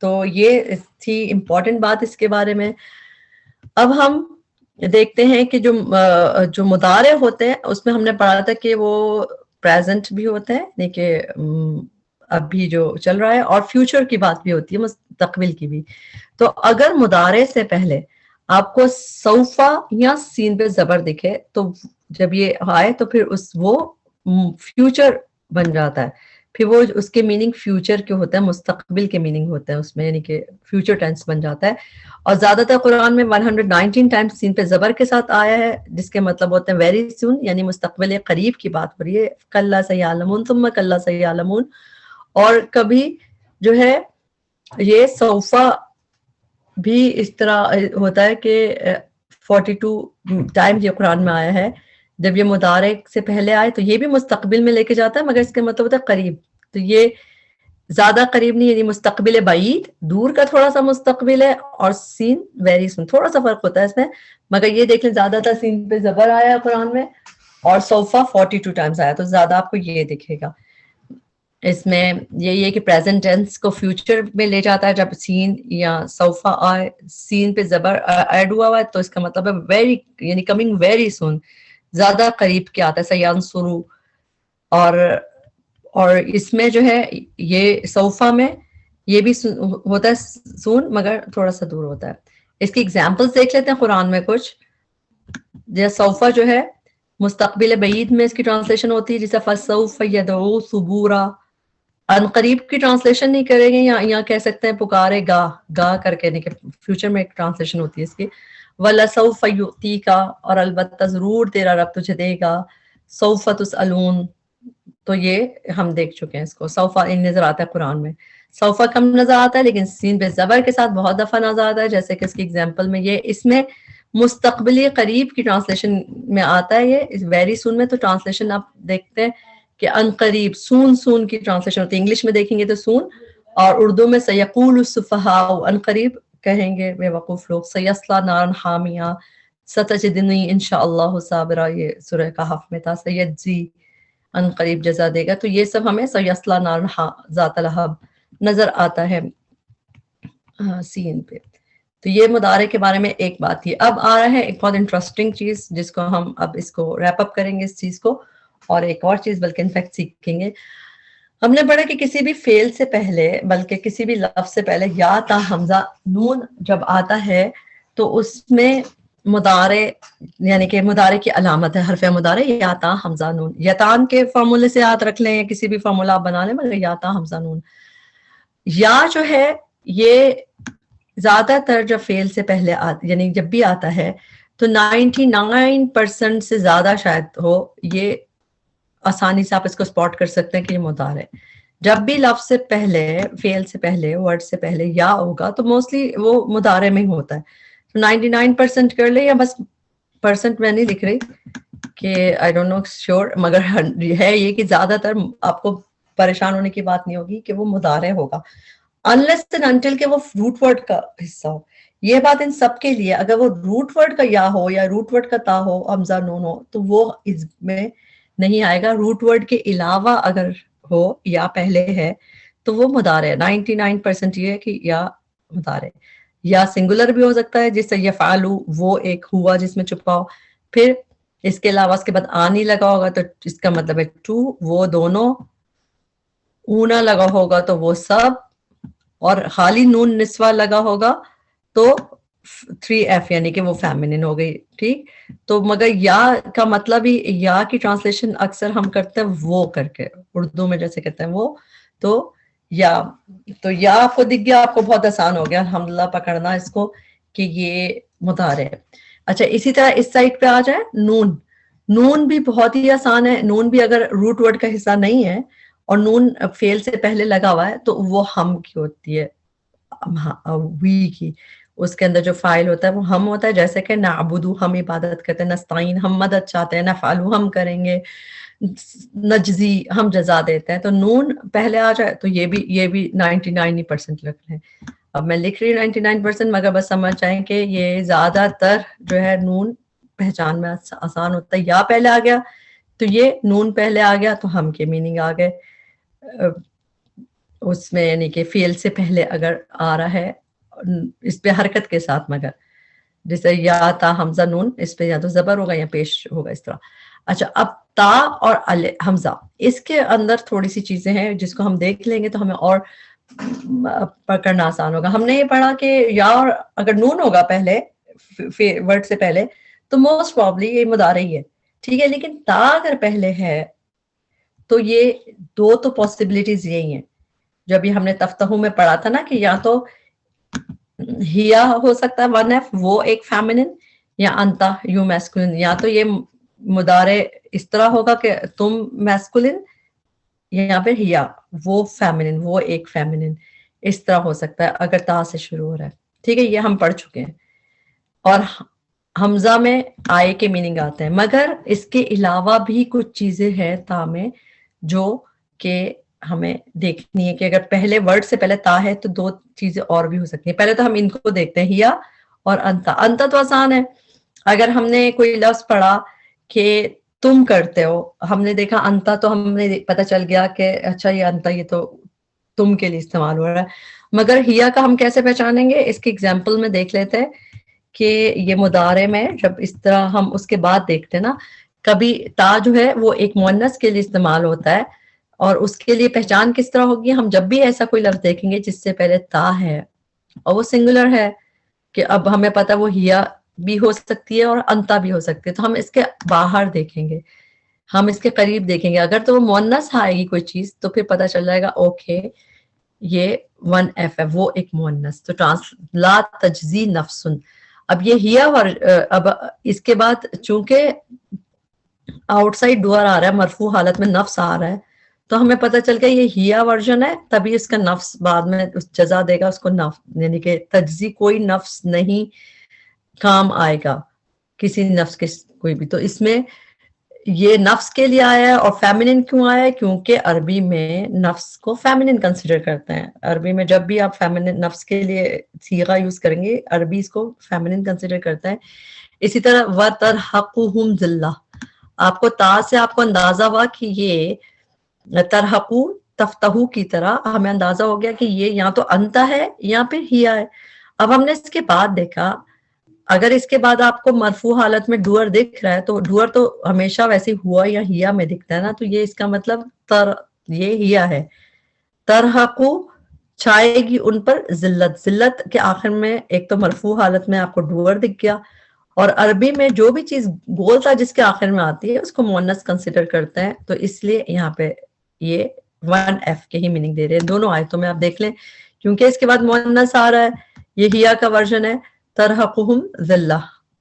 Speaker 1: تو یہ تھی امپورٹنٹ بات اس کے بارے میں. اب ہم دیکھتے ہیں کہ جو مضارع ہوتے ہیں اس میں ہم نے پڑھا تھا کہ وہ پریزنٹ بھی ہوتے ہیں، یعنی کہ اب بھی جو چل رہا ہے، اور فیوچر کی بات بھی ہوتی ہے، مستقبل کی بھی. تو اگر مضارع سے پہلے آپ کو سوفا یا سین پہ زبر دکھے تو جب یہ آئے تو پھر وہ فیوچر بن جاتا ہے، پھر وہ اس کے میننگ فیوچر کے ہوتا ہے، مستقبل کے میننگ ہوتا ہے اس میں، یعنی کہ فیوچر ٹینس بن جاتا ہے. اور زیادہ تر قرآن میں 119 ٹائمز سین پہ زبر کے ساتھ آیا ہے، جس کے مطلب ہوتے ہیں ویری سون، یعنی مستقبل قریب کی بات ہو رہی ہے، کلا سیعلمون ثم کلا سیعلمون. اور کبھی جو ہے یہ سوفا بھی اس طرح ہوتا ہے کہ 42 ٹائمز یہ قرآن میں آیا ہے. جب یہ مضارع سے پہلے آئے تو یہ بھی مستقبل میں لے کے جاتا ہے، مگر اس کا مطلب ہوتا ہے قریب. تو یہ زیادہ قریب نہیں، یعنی مستقبل بعید، دور کا تھوڑا سا مستقبل ہے، اور سین ویری سون، تھوڑا سا فرق ہوتا ہے اس میں. مگر یہ دیکھ لیں زیادہ تر سین پہ زبر آیا ہے قرآن میں، اور سوفا 42 ٹائمز آیا، تو زیادہ آپ کو یہ دکھے گا. اس میں یہی ہے کہ پریزنٹ ٹینس کو فیوچر میں لے جاتا ہے جب سین یا سوفا آئے، سین پہ زبر ایڈ ہوا ہے تو اس کا مطلب ہے ویری، یعنی کمنگ ویری سون، زیادہ قریب کے آتا ہے، سینصرو. اور اس میں جو ہے یہ صوفہ میں یہ بھی ہوتا ہے سون، مگر تھوڑا سا دور ہوتا ہے. اس کی ایگزامپلس دیکھ لیتے ہیں قرآن میں کچھ. جیسے صوفہ جو ہے مستقبل بعید میں اس کی ٹرانسلیشن ہوتی ہے، جیسے فَسَوْفَ يَدْعُو ثُبُورًا، ان قریب کی ٹرانسلیشن نہیں کریں گے، یا کہہ سکتے ہیں پکارے گا، گا کر کے، نہیں کہ فیوچر میں ایک ٹرانسلیشن ہوتی ہے اس کی. وَلَسَوْفَ يُعْطِيكَ، اور البتہ ضرور تیرا رب تجھے دے گا. سَوْفَ تُسْأَلُونَ، تو یہ ہم دیکھ چکے ہیں اس کو. صوفہ نظر آتا ہے قرآن میں، صوفہ کم نظر آتا ہے، لیکن سین پہ زبر کے ساتھ بہت دفعہ نظر آتا ہے، جیسے کہ اس کی ایگزامپل میں یہ اس میں مستقبلی قریب کی ٹرانسلیشن میں آتا ہے. یہ ویری سون میں تو ٹرانسلیشن آپ دیکھتے ہیں کہ ان قریب، سون سون کی ٹرانسلیشن ہوتی ہے. انگلش میں دیکھیں گے تو سون، اور اردو میں سیقول السفہاء، ان قریب کہیں گے بے وقوف لوگ. سیصلی نارا حامیہ، ستجدنی انشاءاللہ صابرا، یہ سورہ کہف میں تھا. سیجزی، ان قریب جزا دے گا. تو یہ سب ہمیں سیصلی نارا ذات لہب نظر آتا ہے سین پہ. تو یہ مضارع کے بارے میں ایک بات تھی. اب آ رہا ہے ایک بہت انٹرسٹنگ چیز، جس کو ہم اب اس کو ریپ اپ کریں گے اس چیز کو، اور ایک اور چیز بلکہ انفیکٹ سیکھیں گے. ہم نے پڑھا کہ کسی بھی فعل سے پہلے، بلکہ کسی بھی لفظ سے پہلے یا تا حمزہ نون جب آتا ہے تو اس میں مضارع، یعنی کہ مضارع کی علامت ہے حرف مضارع یا تا حمزہ نون. یتان کے فارمولے سے یاد رکھ لیں، یا کسی بھی فارمولا آپ بنا لیں، مگر یا تا حمزہ نون. یا جو ہے یہ زیادہ تر جب فعل سے پہلے یعنی جب بھی آتا ہے تو 99% سے زیادہ شاید ہو، یہ آسانی سے آپ اس کو سپاٹ کر سکتے ہیں کہ یہ مضارع ہے. جب بھی لفظ سے پہلے، فعل سے پہلے، ورڈ سے پہلے یا ہوگا تو موسٹلی وہ مضارع میں ہی ہوتا ہے. تو 99% کر لیں، یا بس پرسنٹ میں نہیں لکھ رہی کہ آئی ڈونٹ نو شیور، مگر ہے یہ کہ زیادہ تر آپ کو پریشان ہونے کی بات نہیں ہوگی کہ وہ مضارع ہوگا، unless and until کہ وہ روٹ ورڈ کا حصہ ہو. یہ بات ان سب کے لیے، اگر وہ روٹ ورڈ کا یا ہو یا روٹ ورڈ کا تا ہو، حمزہ نون ہو، تو وہ اس میں نہیں آئے گا. روٹ ورڈ کے علاوہ اگر ہو یا پہلے ہے تو وہ مضارع ہے. 99% یہ ہے کہ یا مضارع، یا سنگولر بھی ہو سکتا ہے، جس سے یفعلوا، وہ ایک ہوا جس میں چھپاؤ. پھر اس کے علاوہ اس کے بعد آنی لگا ہوگا تو اس کا مطلب ہے ٹو، وہ دونوں. اونا لگا ہوگا تو وہ سب، اور خالی نون نسوہ لگا ہوگا تو 3F، یعنی کہ وہ فیمنن ہو گئی. ٹھیک، تو مگر یا کا مطلب ہی، یا کی ٹرانسلیشن اکثر ہم کرتے ہیں وہ کر کے، اردو میں جیسے کہتے ہیں وہ، تو یا، تو یا آپ کو دکھ گیا، آپ کو بہت آسان ہو گیا الحمدللہ پکڑنا اس کو کہ یہ مضارع ہے. اچھا، اسی طرح اس سائڈ پہ آ جائے نون. نون بھی بہت ہی آسان ہے. نون بھی اگر روٹ ورڈ کا حصہ نہیں ہے اور نون فعل سے پہلے لگا ہوا ہے تو وہ ہم کی ہوتی ہے، وی کی. اس کے اندر جو فائل ہوتا ہے وہ ہم ہوتا ہے، جیسے کہ نعبدو ہم عبادت کرتے ہیں، نستعین ہم مدد چاہتے ہیں، نفعلو ہم کریں گے، نجزی ہم جزا دیتے ہیں. تو نون پہلے آ جائے تو یہ بھی 99% لگ رہے ہیں. اب میں لکھ رہی ہوں 99%، مگر بس سمجھ جائیں کہ یہ زیادہ تر جو ہے نون پہچان میں آسان ہوتا ہے. یا پہلے آ گیا تو یہ نون پہلے آ گیا تو ہم کے میننگ آ گئے اس میں، یعنی کہ فعل سے پہلے اگر آ رہا ہے اس پہ حرکت کے ساتھ، مگر جیسے یا تا حمزہ نون، اس پہ یا تو زبر ہوگا یا پیش ہوگا اس طرح. اچھا، اب تا اور حمزہ، اس کے اندر تھوڑی سی چیزیں ہیں جس کو ہم دیکھ لیں گے تو ہمیں اور پکڑنا آسان ہوگا. ہم نے یہ پڑھا کہ یا اور اگر نون ہوگا پہلے ورڈ سے پہلے تو موسٹ پرابلی یہ مضارع ہے، ٹھیک ہے. لیکن تا اگر پہلے ہے تو یہ دو تو پاسبلٹیز یہی ہیں جو ابھی ہم نے تفتہو میں پڑھا تھا نا، کہ یا تو ہیا ہو سکتا ہے 1F وہ ایک فیمنن، یا انتا یو میسکولن، یا تو یہ مضارع اس طرح ہوگا کہ تم میسکولن، یا پھر ہیا وہ فیمنن وہ ایک فیمنن، اس طرح ہو سکتا ہے اگر تا سے شروع ہو رہا ہے. ٹھیک ہے، یہ ہم پڑھ چکے ہیں. اور حمزہ میں آئے کے میننگ آتے ہیں، مگر اس کے علاوہ بھی کچھ چیزیں ہیں تا میں جو کہ ہمیں دیکھنی ہے کہ اگر پہلے ورڈ سے پہلے تا ہے تو دو چیزیں اور بھی ہو سکتی ہیں. پہلے تو ہم ان کو دیکھتے ہیں، ہیا اور انتا. انتا تو آسان ہے، اگر ہم نے کوئی لفظ پڑھا کہ تم کرتے ہو، ہم نے دیکھا انتا تو ہم نے پتہ چل گیا کہ اچھا یہ انتا یہ تو تم کے لیے استعمال ہو رہا ہے. مگر ہیا کا ہم کیسے پہچانیں گے؟ اس کے ایگزامپل میں دیکھ لیتے ہیں کہ یہ مضارع میں جب اس طرح ہم اس کے بعد دیکھتے ہیں نا، کبھی تا جو ہے وہ ایک مؤنث کے لیے استعمال ہوتا ہے، اور اس کے لیے پہچان کس طرح ہوگی؟ ہم جب بھی ایسا کوئی لفظ دیکھیں گے جس سے پہلے تا ہے اور وہ سنگولر ہے، کہ اب ہمیں پتہ وہ ہیا بھی ہو سکتی ہے اور انتا بھی ہو سکتی ہے، تو ہم اس کے باہر دیکھیں گے، ہم اس کے قریب دیکھیں گے. اگر تو وہ مؤنث آئے گی کوئی چیز تو پھر پتہ چل جائے گا اوکے یہ 1F ہے، وہ ایک مؤنث. تو لا تجزی نفسن. اب یہ ہیا اب اس کے بعد چونکہ آؤٹ سائڈ ڈور آ رہا ہے، مرفوع حالت میں نفس آ رہا ہے، تو ہمیں پتہ چل گیا یہ ہیا ورژن ہے، تبھی اس کا نفس بعد میں جزا دے گا اس کو نفس، یعنی کہ تجزی کوئی نفس نہیں کام آئے گا کسی نفس کے کوئی بھی. تو اس میں یہ نفس کے لیے آیا ہے. اور فیمنن کیوں آیا ہے؟ کیونکہ عربی میں نفس کو فیمنن کنسیڈر کرتے ہیں. عربی میں جب بھی آپ فیمنن نفس کے لیے صیغہ یوز کریں گے، عربی اس کو فیمنن کنسیڈر کرتا ہے. اسی طرح وَتَرْحَقُهُمْ ذِلَّةٌ، آپ کو تا سے آپ کو اندازہ ہوا کہ یہ ترحقو تفتہو کی طرح ہمیں اندازہ ہو گیا کہ یہ یا تو انتا ہے یا پھر ہیا ہے. اب ہم نے اس کے بعد دیکھا، اگر اس کے بعد آپ کو مرفوع حالت میں ڈوئر دکھ رہا ہے تو ڈوئر تو ہمیشہ ویسے ہوا یا ہیا میں دکھتا ہے نا، تو یہ اس کا مطلب یہ ہیا ہے. ترحقو چھائے گی ان پر ذلت، ذلت کے آخر میں ایک تو مرفوع حالت میں آپ کو ڈوئر دکھ گیا، اور عربی میں جو بھی چیز گول تھا جس کے آخر میں آتی ہے اس کو مؤنث کنسیڈر کرتے ہیں، تو اس لیے یہاں پہ یہ 1F کے ہی میننگ دے رہے ہیں. دونوں آیتوں میں آپ دیکھ لیں، کیونکہ اس کے بعد مؤنث آ رہا ہے، یہ ہیا کا ورژن ہے. ترحقہم ذلہ،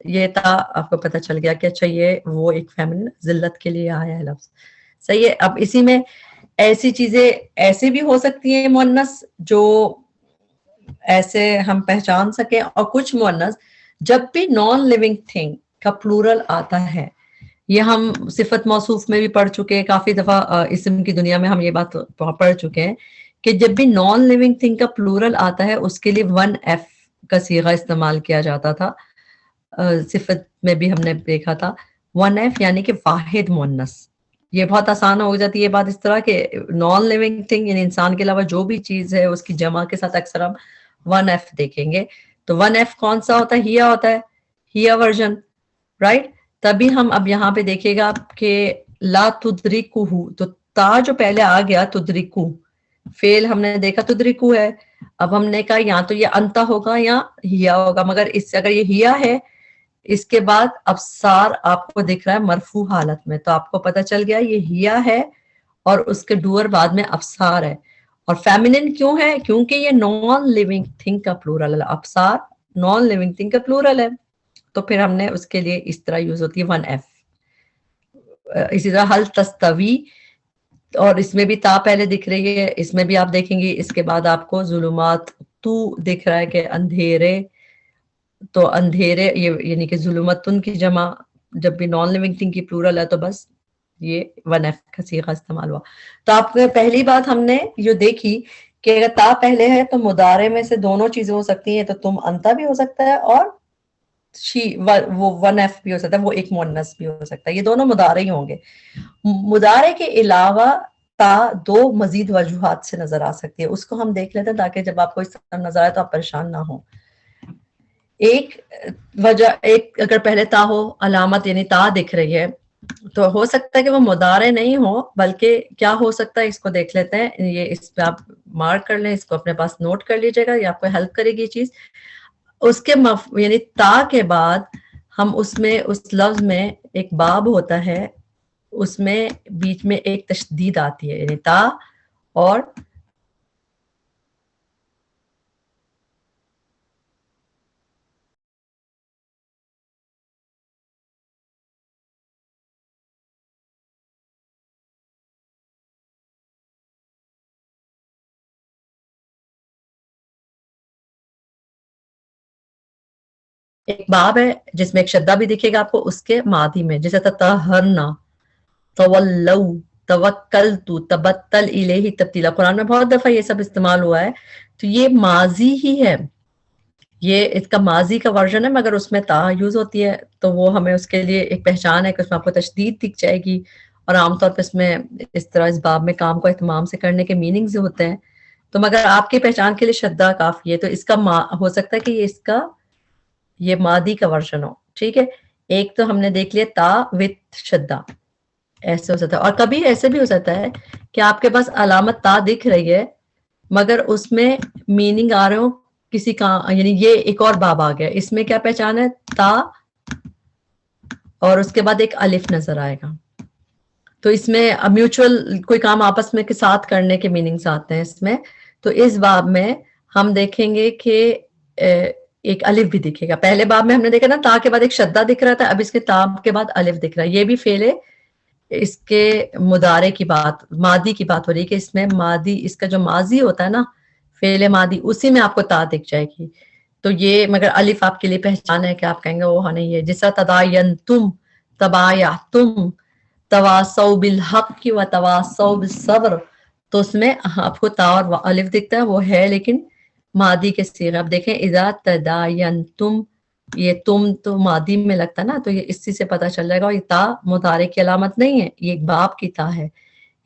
Speaker 1: یہ تا آپ کو پتہ چل گیا کہ اچھا یہ وہ ایک فیمنن ذلت کے لیے آیا ہے لفظ. صحیح ہے. اب اسی میں ایسی چیزیں ایسے بھی ہو سکتی ہیں مؤنث جو ایسے ہم پہچان سکیں، اور کچھ مؤنث جب بھی نان لیونگ تھنگ کا پلورل آتا ہے، یہ ہم صفت موصوف میں بھی پڑھ چکے ہیں کافی دفعہ، اسم کی دنیا میں ہم یہ بات پڑھ چکے ہیں کہ جب بھی نان لیونگ تھنگ کا پلورل آتا ہے اس کے لیے 1F کا صیغہ استعمال کیا جاتا تھا. صفت میں بھی ہم نے دیکھا تھا 1F یعنی کہ واحد مؤنث. یہ بہت آسان ہو جاتی ہے بات اس طرح کہ نان لیونگ تھنگ یعنی انسان کے علاوہ جو بھی چیز ہے اس کی جمع کے ساتھ اکثر ہم 1F دیکھیں گے. تو 1F کون سا ہوتا ہے؟ ہیا ہوتا ہے، ہیا ورژن، رائٹ. تبھی ہم اب یہاں پہ دیکھے گا کہ لا تدرکو، تو تا جو پہلے آ گیا تدرکو، فعل ہم نے دیکھا تدرکو ہے. اب ہم نے کہا یا تو یہ انتا ہوگا یا ہیا ہوگا، مگر اس اگر یہ ہیا ہے اس کے بعد ابصار آپ کو دکھ رہا ہے مرفوع حالت میں، تو آپ کو پتہ چل گیا یہ ہیا ہے اور اس کے ڈوئر بعد میں ابصار ہے. اور فیمنن کیوں ہے؟ کیونکہ یہ نان لیونگ تھنگ کا پلورل ہے، ابصار نان لیونگ تھنگ کا پلورل ہے، تو پھر ہم نے اس کے لیے اس طرح یوز ہوتی ہے 1F. اسی طرح حل تستوی، اور اس میں بھی تا پہلے دکھ رہی ہے، اس میں بھی آپ دیکھیں گے اس کے بعد آپ کو ظلمات تو دکھ رہا ہے کہ اندھیرے تو اندھیرے، یہ یعنی کہ ظلمتن کی جمع جب بھی نان لیونگ تھنگ کی پلورل ہے تو بس یہ 1F کا صیغہ استعمال ہوا. تو آپ کو پہلی بات ہم نے جو دیکھی کہ اگر تا پہلے ہے تو مضارع میں سے دونوں چیزیں ہو سکتی ہیں، تو تم انتا بھی ہو سکتا ہے اور شی وہ 1F بھی ہو سکتا ہے، وہ ایک مؤنث بھی ہو سکتا ہے، یہ دونوں مضارع ہی ہوں گے. مضارع کے علاوہ تا دو مزید وجوہات سے نظر آ سکتی ہے، اس کو ہم دیکھ لیتے ہیں تاکہ جب آپ کو اس طرح نظر آئے تو آپ پریشان نہ ہوں. ایک وجہ، ایک اگر پہلے تا ہو علامت یعنی تا دکھ رہی ہے تو ہو سکتا ہے کہ وہ مضارع نہیں ہو، بلکہ کیا ہو سکتا ہے اس کو دیکھ لیتے ہیں. یہ اس پہ آپ مارک کر لیں، اس کو اپنے پاس نوٹ کر لیجیے گا، یہ آپ کو ہیلپ کرے گی یہ چیز. اس کے یعنی تا کے بعد ہم اس میں اس لفظ میں ایک باب ہوتا ہے، اس میں بیچ میں ایک تشدید آتی ہے، یعنی تا اور ایک باب ہے جس میں ایک شدہ بھی دکھے گا آپ کو اس کے ماضی میں، جیسے تطہرنا، تولو، توکلتو، تبتل الیہ تبتیلا. قرآن میں بہت دفعہ یہ سب استعمال ہوا ہے، تو یہ ماضی ہی ہے، یہ اس کا ماضی کا ورژن ہے، مگر اس میں تا یوز ہوتی ہے، تو وہ ہمیں اس کے لیے ایک پہچان ہے کہ اس میں آپ کو تشدید دکھ جائے گی. اور عام طور پہ اس میں اس طرح اس باب میں کام کو اہتمام سے کرنے کے میننگز ہوتے ہیں، تو مگر آپ کی پہچان کے لیے شدہ کافی ہے. تو اس کا ہو سکتا ہے کہ یہ اس کا یہ ماضی کا ورژن ہو. ٹھیک ہے، ایک تو ہم نے دیکھ لیا تا وتھ شدہ، ایسے ہو سکتا ہے. اور کبھی ایسے بھی ہو سکتا ہے کہ آپ کے پاس علامت تا دکھ رہی ہے مگر اس میں میننگ آ رہے ہو کسی کا، یعنی یہ ایک اور باب آ گیا، اس میں کیا پہچان ہے، تا اور اس کے بعد ایک الف نظر آئے گا. تو اس میں میوچل کوئی کام آپس میں کے ساتھ کرنے کے میننگز آتے ہیں اس میں. تو اس باب میں ہم دیکھیں گے کہ ایک الف بھی دکھے گا. پہلے باب میں ہم نے دیکھا نا تا کے بعد ایک شدہ دکھ رہا تھا، اب اس کے تا کے بعد الف دکھ رہا ہے. یہ بھی فعل ہے، اس کے مضارع کی بات، ماضی کی بات ہو رہی ہے کہ اس میں ماضی، اس کا جو ماضی ہوتا ہے نا فعل ماضی، اسی میں آپ کو تا دکھ جائے گی. تو یہ مگر الف آپ کے لیے پہچان ہے کہ آپ کہیں گے وہ نہیں ہے. جس طرح تداینتم، تبایعتم، تواصوا بالحق و تواصوا بالصبر، تو اس میں آپ کو تا اور الف دکھتا ہے، وہ ہے لیکن ماضی کے صیغے. اب دیکھیں اذا تداینتم، یہ تم تو ماضی میں لگتا ہے نا، تو یہ اسی سے پتہ چل جائے گا. اور یہ تا مضارع کی علامت نہیں ہے، یہ ایک باب کی تا ہے.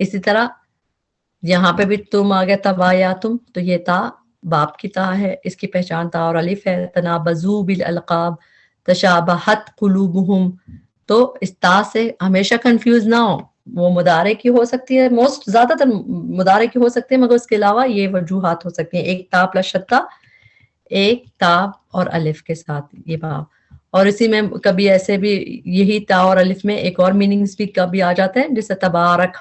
Speaker 1: اسی طرح یہاں پہ بھی تم آ گیا تبایاتم، تو یہ تا باب کی تا ہے، اس کی پہچان تا اور الف ہے. تنابزوا بالالقاب تشابہت قلوبہم، تو اس تا سے ہمیشہ کنفیوز نہ ہو، وہ مضارع کی ہو سکتی ہے، موسٹ زیادہ تر مضارع کی ہو سکتی ہے، مگر اس کے علاوہ یہ وجوہات ہو سکتی ہیں، ایک تا پلس شدہ، ایک تا اور الف کے ساتھ یہ باب. اور اسی میں کبھی ایسے بھی یہی تا اور الف میں ایک اور میننگز بھی کبھی آ جاتے ہیں، جیسے تبارک،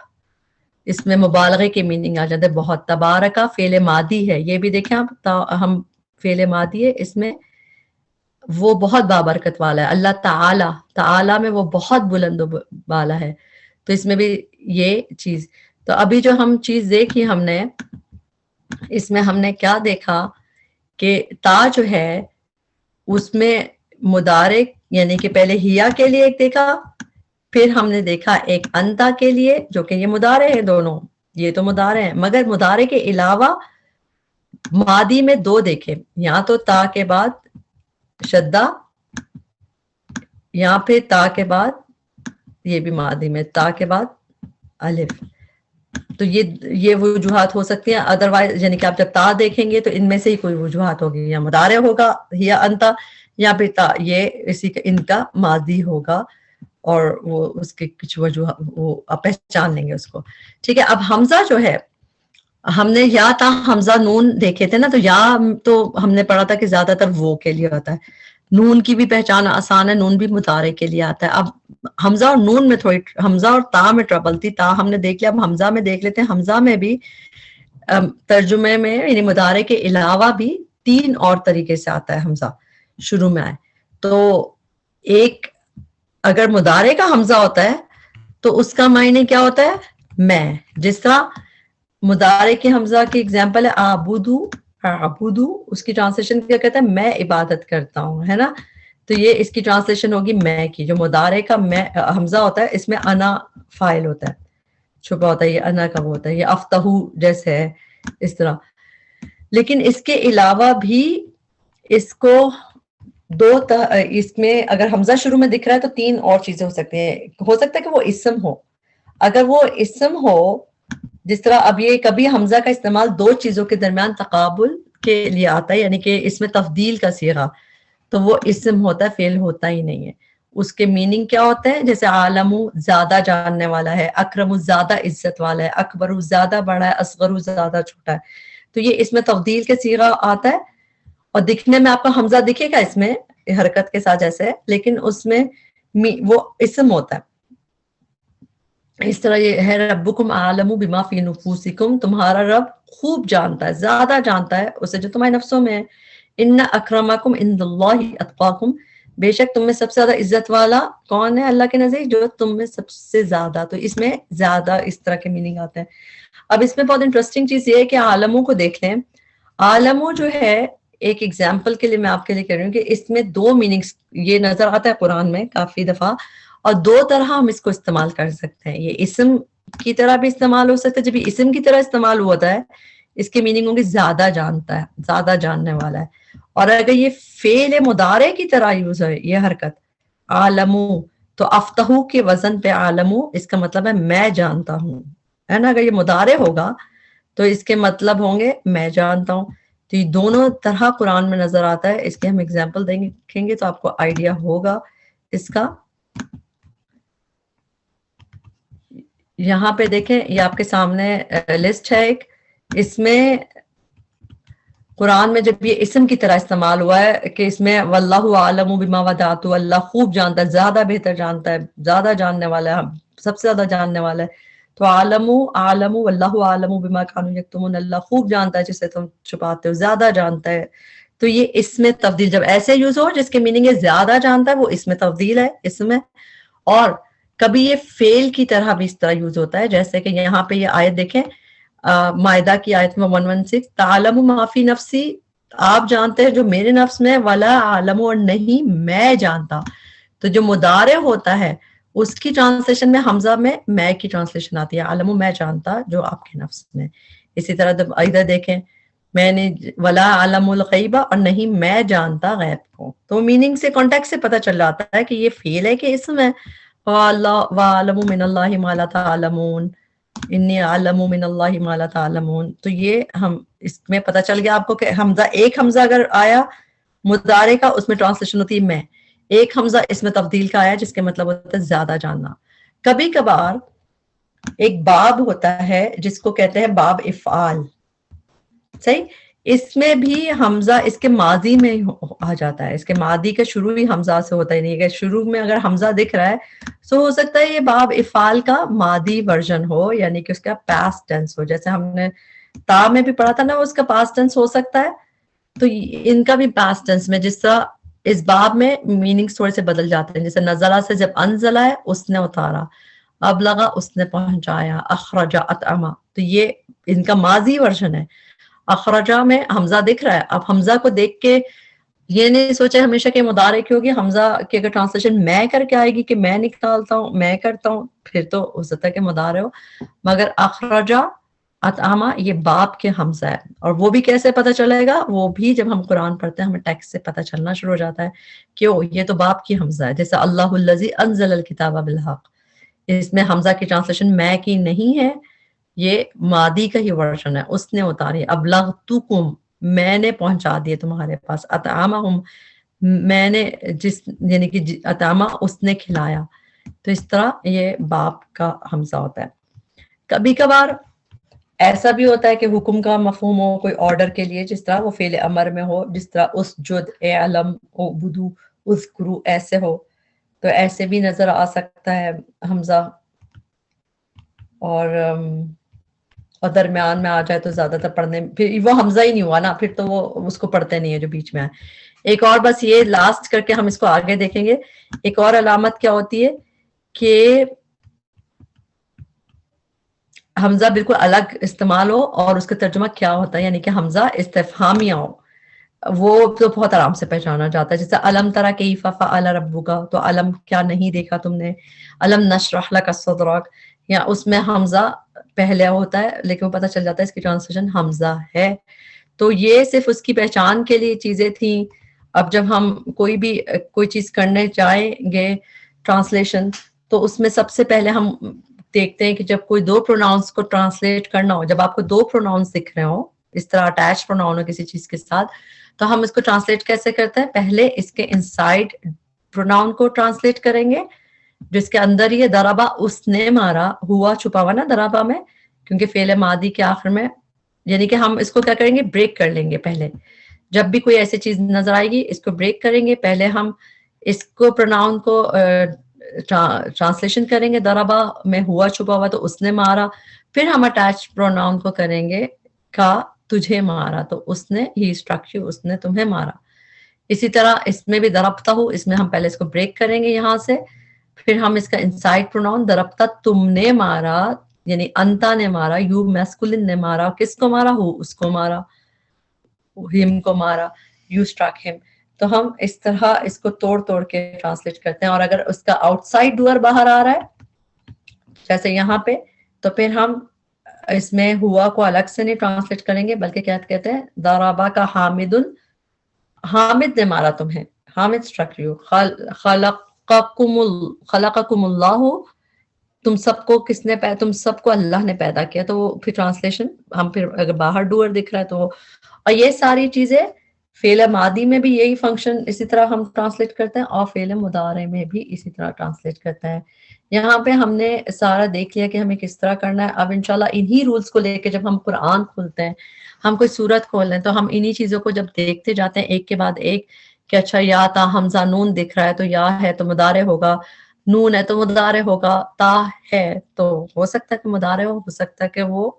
Speaker 1: اس میں مبالغے کے میننگ آ جاتے ہیں بہت. تبارکہ فعل ماضی ہے، یہ بھی دیکھیں آپ، ہم فعل ماضی ہے، اس میں وہ بہت بابرکت والا ہے. اللہ تعالی، تعالی میں وہ بہت بلند و بالا ہے، تو اس میں بھی یہ چیز. تو ابھی جو ہم چیز دیکھی ہم نے، اس میں ہم نے کیا دیکھا کہ تا جو ہے اس میں مضارع یعنی کہ پہلے ہیا کے لیے ایک دیکھا، پھر ہم نے دیکھا ایک انتا کے لیے، جو کہ یہ مضارع ہے، دونوں یہ تو مضارع ہیں، مگر مضارع کے علاوہ ماضی میں دو دیکھے، یا تو تا کے بعد شدہ یا پھر تا کے بعد یہ بھی ماضی میں تا کے بعد الف. تو یہ وجوہات ہو سکتی ہیں. ادروائز یعنی کہ آپ جب تا دیکھیں گے تو ان میں سے ہی کوئی وجوہات ہوگی، یا مضارع ہوگا یا انتا، یا پھر تا، یہ اسی کا ان کا ماضی ہوگا، اور وہ اس کے کچھ وجوہات وہ آپ پہچان لیں گے اس کو. ٹھیک ہے، اب حمزہ جو ہے، ہم نے یا تا حمزہ نون دیکھے تھے نا، تو یا تو ہم نے پڑھا تھا کہ زیادہ تر وہ کے لیے ہوتا ہے. نون کی بھی پہچان آسان ہے، نون بھی مضارع کے لیے آتا ہے. اب حمزہ اور نون میں تھوڑی، حمزہ اور تا میں ٹربل تھی. تا ہم نے دیکھ لیا، اب حمزہ میں دیکھ لیتے ہیں. حمزہ میں بھی ترجمے میں یعنی مضارع کے علاوہ بھی 3 اور طریقے سے آتا ہے حمزہ شروع میں آئے. تو ایک اگر مضارع کا حمزہ ہوتا ہے تو اس کا معنی کیا ہوتا ہے، میں. جس طرح مضارع کے حمزہ کی اگزامپل ہے آبودو اعبدو اس کی ٹرانسلیشن کیا کہتا ہے؟ میں عبادت کرتا ہوں، ہے نا. تو یہ اس کی ٹرانسلیشن ہوگی میں کی. جو مضارع کا میں حمزہ ہوتا ہے اس میں انا فاعل ہوتا ہے، چھپا ہوتا ہے، یہ انا کا وہ ہوتا ہے، یہ افتحو جیسے ہے اس طرح. لیکن اس کے علاوہ بھی اس کو اس میں اگر حمزہ شروع میں دکھ رہا ہے تو 3 اور چیزیں ہو سکتی ہیں. ہو سکتا ہے کہ وہ اسم ہو. اگر وہ اسم ہو، جس طرح اب یہ کبھی حمزہ کا استعمال 2 چیزوں کے درمیان تقابل کے لیے آتا ہے، یعنی کہ اس میں تفضیل کا صیغہ، تو وہ اسم ہوتا ہے، فعل ہوتا ہی نہیں ہے. اس کے میننگ کیا ہوتے ہیں؟ جیسے عالم زیادہ جاننے والا ہے، اکرم زیادہ عزت والا ہے، اکبر زیادہ بڑا ہے، اصغر زیادہ چھوٹا ہے. تو یہ اس میں تفضیل کے صیغہ آتا ہے. اور دکھنے میں آپ کو حمزہ دکھے گا اس میں حرکت کے ساتھ جیسے، لیکن اس میں وہ اسم ہوتا ہے. اس طرح یہ ہے ربکم اعلم بما فی نفوسکم، تمہارا رب خوب جانتا ہے، زیادہ جانتا ہے اسے جو تمہارے نفسوں میں ہے. ان اکرمکم عند اللہ اتقاکم، بے شک تم میں سب سے زیادہ عزت والا کون ہے اللہ کے نزدیک؟ جو تم میں سب سے زیادہ. تو اس میں زیادہ اس طرح کے میننگ آتے ہیں. اب اس میں بہت انٹرسٹنگ چیز یہ ہے کہ عالموں کو دیکھ لیں. عالموں جو ہے، ایک ایگزامپل کے لیے میں آپ کے لیے کہہ رہی ہوں کہ اس میں 2 میننگز یہ نظر آتا ہے قرآن میں کافی دفعہ، اور 2 طرح ہم اس کو استعمال کر سکتے ہیں. یہ اسم کی طرح بھی استعمال ہو سکتا ہے. جب یہ اسم کی طرح استعمال ہوتا ہے اس کے میننگ ہوں گے زیادہ جانتا ہے، زیادہ جاننے والا ہے. اور اگر یہ فعل مضارع کی طرح یوز ہے یہ حرکت عالمو، تو افتحو کے وزن پہ عالمو اس کا مطلب ہے میں جانتا ہوں، ہے نا. اگر یہ مضارع ہوگا تو اس کے مطلب ہوں گے میں جانتا ہوں. تو یہ دونوں طرح قرآن میں نظر آتا ہے. اس کے ہم ایگزامپل دیکھیں گے تو آپ کو آئیڈیا ہوگا اس کا. یہاں پہ دیکھیں، یہ آپ کے سامنے لسٹ ہے ایک. اس میں قرآن میں جب یہ اسم کی طرح استعمال ہوا ہے کہ اس میں واللہ عالم بما ودعت، اللہ خوب جانتا ہے، زیادہ بہتر جانتا ہے، زیادہ جاننے والا ہے، سب سے زیادہ جاننے والا ہے. تو عالم واللہ عالم بما کانوا یکتمون، اللہ خوب جانتا ہے جسے تم چھپاتے ہو، زیادہ جانتا ہے. تو یہ اس میں تبدیل جب ایسے یوز ہو جس کے میننگ ہے زیادہ جانتا ہے، وہ اس میں تبدیل ہے اسم ہے. اور کبھی یہ فعل کی طرح بھی اس طرح یوز ہوتا ہے، جیسے کہ یہاں پہ یہ آیت دیکھیں مائدہ کی آیت میں 116، تعلم ما فی نفسی، آپ جانتے ہیں جو میرے نفس میں، ولا عالم، اور نہیں میں جانتا. تو جو مضارع ہوتا ہے اس کی ٹرانسلیشن میں حمزہ میں کی ٹرانسلیشن آتی ہے، عالم میں جانتا جو آپ کے نفس میں. اسی طرح جب ادھر دیکھیں میں نے ولا عالم الغیبہ، اور نہیں میں جانتا غیب کو. تو میننگ سے کانٹیکٹ سے پتہ چل جاتا ہے کہ یہ فعل ہے کہ اسم ہے. وَعَلَمُ مِنَ اللَّهِ مَا لَا تَعْلَمُونَ، انی عالم من اللہ ما لا تعلمون. تو یہ ہم اس میں پتہ چل گیا آپ کو کہ حمزہ، ایک حمزہ اگر آیا مضارع کا اس میں ٹرانسلیشن ہوتی ہے میں، ایک حمزہ اس میں تبدیل کا آیا جس کے مطلب ہوتا ہے زیادہ جاننا. کبھی کبھار ایک باب ہوتا ہے جس کو کہتے ہیں باب افعال، صحیح، اس میں بھی حمزہ اس کے ماضی میں آ جاتا ہے. اس کے ماضی کا شروع بھی حمزہ سے ہوتا ہی نہیں ہے. شروع میں اگر حمزہ دکھ رہا ہے تو ہو سکتا ہے یہ باب افعال کا ماضی ورژن ہو، یعنی کہ اس کا پاسٹ ٹینس ہو. جیسے ہم نے تا میں بھی پڑھا تھا نا، اس کا پاسٹ ٹینس ہو سکتا ہے. تو ان کا بھی پاسٹ ٹینس میں جس طرح اس باب میں میننگز تھوڑے سے بدل جاتے ہیں. جیسے نزلہ سے جب انزلہ ہے اس نے اتارا، ابلغا اس نے پہنچایا، اخرجا اطعما، تو یہ ان کا ماضی ورژن ہے. اخرجہ میں حمزہ دکھ رہا ہے. اب حمزہ کو دیکھ کے یہ نہیں سوچے ہمیشہ کہ مضارع کی ہوگی، حمزہ کی اگر ٹرانسلیشن میں کر کے آئے گی کہ میں نکالتا ہوں، میں کرتا ہوں، پھر تو ہو سکتا ہے کہ مضارع ہو. مگر اخرجہ اطعما یہ باپ کے حمزہ ہے. اور وہ بھی کیسے پتہ چلے گا؟ وہ بھی جب ہم قرآن پڑھتے ہیں ہمیں ٹیکسٹ سے پتہ چلنا شروع ہو جاتا ہے کیوں یہ تو باپ کی حمزہ ہے. جیسے اللہ الذی انزل الکتاب بالحق، اس میں حمزہ کی ٹرانسلیشن میں کی نہیں ہے، یہ ماضی کا ہی ورژن ہے. اس نے اتاری، ابلغتکم میں نے پہنچا دیے تمہارے پاس، اطعمہم میں نے یعنی کہ اطعمہ اس نے کھلایا. تو اس طرح یہ باپ کا حمزہ ہوتا ہے. کبھی کبھار ایسا بھی ہوتا ہے کہ حکم کا مفہوم ہو کوئی آرڈر کے لیے، جس طرح وہ فعل امر میں ہو، جس طرح اسجد، اعلم، اعبدو، اذکرو ایسے ہو. تو ایسے بھی نظر آ سکتا ہے حمزہ. اور درمیان میں آ جائے تو زیادہ تر پڑھنے پھر وہ حمزہ ہی نہیں ہوا نا، پھر تو وہ اس کو پڑھتے نہیں ہے جو بیچ میں آئے. ایک اور بس یہ لاسٹ کر کے ہم اس کو آگے دیکھیں گے. ایک اور علامت کیا ہوتی ہے کہ حمزہ بالکل الگ استعمال ہو اور اس کا ترجمہ کیا ہوتا ہے، یعنی کہ حمزہ استفہامیہ ہو، وہ تو بہت آرام سے پہچانا جاتا ہے. جیسے علم ترا کیف فعل ربک، تو علم کیا نہیں دیکھا تم نے، علم نشرح لک صدرک، یا اس میں حمزہ پہلے ہوتا ہے لیکن وہ پتہ چل جاتا ہے اس کی ٹرانسلیشن حمزہ ہے. تو یہ صرف اس کی پہچان کے لیے چیزیں تھیں. اب جب ہم کوئی چیز کرنے جائیں گے ٹرانسلیشن، تو اس میں سب سے پہلے ہم دیکھتے ہیں کہ جب کوئی دو پروناؤنس کو ٹرانسلیٹ کرنا ہو، جب آپ کو دو پروناؤنس دکھ رہے ہوں اس طرح اٹیچ پروناؤن ہو کسی چیز کے ساتھ، تو ہم اس کو ٹرانسلیٹ کیسے کرتے ہیں؟ پہلے اس کے انسائڈ پروناؤن کو ٹرانسلیٹ کریں گے، جس کے اندر یہ ضربا اس نے مارا، ہوا چھپا ہوا نا ضربا میں، کیونکہ فعل ماضی کے آخر میں، یعنی کہ ہم اس کو کیا کریں گے؟ بریک کر لیں گے. پہلے جب بھی کوئی ایسی چیز نظر آئے گی اس کو بریک کریں گے. پہلے ہم اس کو پروناؤن کو ٹرانسلیشن کریں گے، ضربا میں ہوا چھپا ہوا تو اس نے مارا. پھر ہم اٹیچ پروناؤن کو کریں گے کا تجھے مارا، تو اس نے ہی اسٹرک یو، اس نے تمہیں مارا. اسی طرح اس میں بھی ضربتا ہو، اس میں ہم پہلے اس کو بریک کریں گے یہاں سے، پھر ہم اس کا انسائڈ پروناؤن ضربتا تم نے مارا، یعنی انتا نے مارا، یو میسکولن نے مارا، کس کو مارا؟ ہو اس کو مارا، ہم کو مارا، یو اسٹرک ہم. تو ہم اس طرح اس کو توڑ توڑ کے ٹرانسلیٹ کرتے ہیں. اور اگر اس کا آؤٹ سائڈ ڈوئر باہر آ رہا ہے جیسے یہاں پہ، تو پھر ہم اس میں ہوا کو الگ سے نہیں ٹرانسلیٹ کریں گے، بلکہ کیا کہتے ہیں؟ ضربا کا حامد، حامد نے مارا تمہیں، حامد اسٹرک یو. خلقکم اللہ، تم سب کو کس نے پیدا، تم سب کو اللہ نے پیدا کیا. تو وہ پھر ٹرانسلیشن ہم پھر اگر باہر ڈوئر دکھ رہا ہے تو اور یہ ساری چیزیں فعل ماضی میں بھی یہی فنکشن اسی طرح ہم ٹرانسلیٹ کرتے ہیں، اور فعل مضارع میں بھی اسی طرح ٹرانسلیٹ کرتے ہیں. یہاں پہ ہم نے سارا دیکھ لیا کہ ہمیں کس طرح کرنا ہے. اب انشاءاللہ انہی رولز کو لے کے جب ہم قرآن کھولتے ہیں، ہم کوئی سورت کھول لیں، تو ہم انہی چیزوں کو جب دیکھتے جاتے ہیں ایک کے بعد ایک کہ اچھا یا تا حمزہ نون دکھ رہا ہے تو یا ہے تو مضارع ہوگا، نون ہے تو مضارع ہوگا، تا ہے تو ہو سکتا ہے کہ مضارع ہو سکتا ہے کہ وہ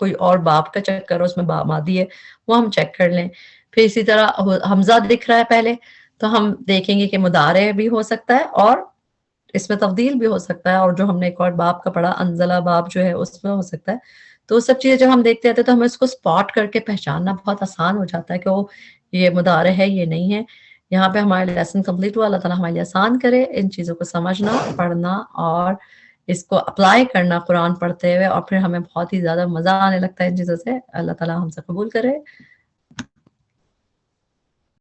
Speaker 1: کوئی اور باب کا چیک کرو اس میں ماضی ہے، وہ ہم چیک کر لیں. پھر اسی طرح حمزہ دکھ رہا ہے پہلے تو ہم دیکھیں گے کہ مضارع بھی ہو سکتا ہے اور اس میں تفضیل بھی ہو سکتا ہے، اور جو ہم نے ایک اور باب کا پڑھا انزلہ باب جو ہے اس میں ہو سکتا ہے. تو وہ سب چیزیں جب ہم دیکھتے ہیں تو ہمیں اس کو اسپاٹ کر کے پہچاننا بہت آسان ہو جاتا ہے کہ وہ یہ مضارع ہے یہ نہیں ہے. یہاں پہ ہمارا لیسن کمپلیٹ ہوا. اللہ تعالیٰ ہمارے لیے آسان کرے ان چیزوں کو سمجھنا، پڑھنا اور اس کو اپلائی کرنا قرآن پڑھتے ہوئے، اور پھر ہمیں بہت ہی زیادہ مزہ آنے لگتا ہے ان چیزوں سے. اللہ تعالیٰ ہم سے قبول کرے.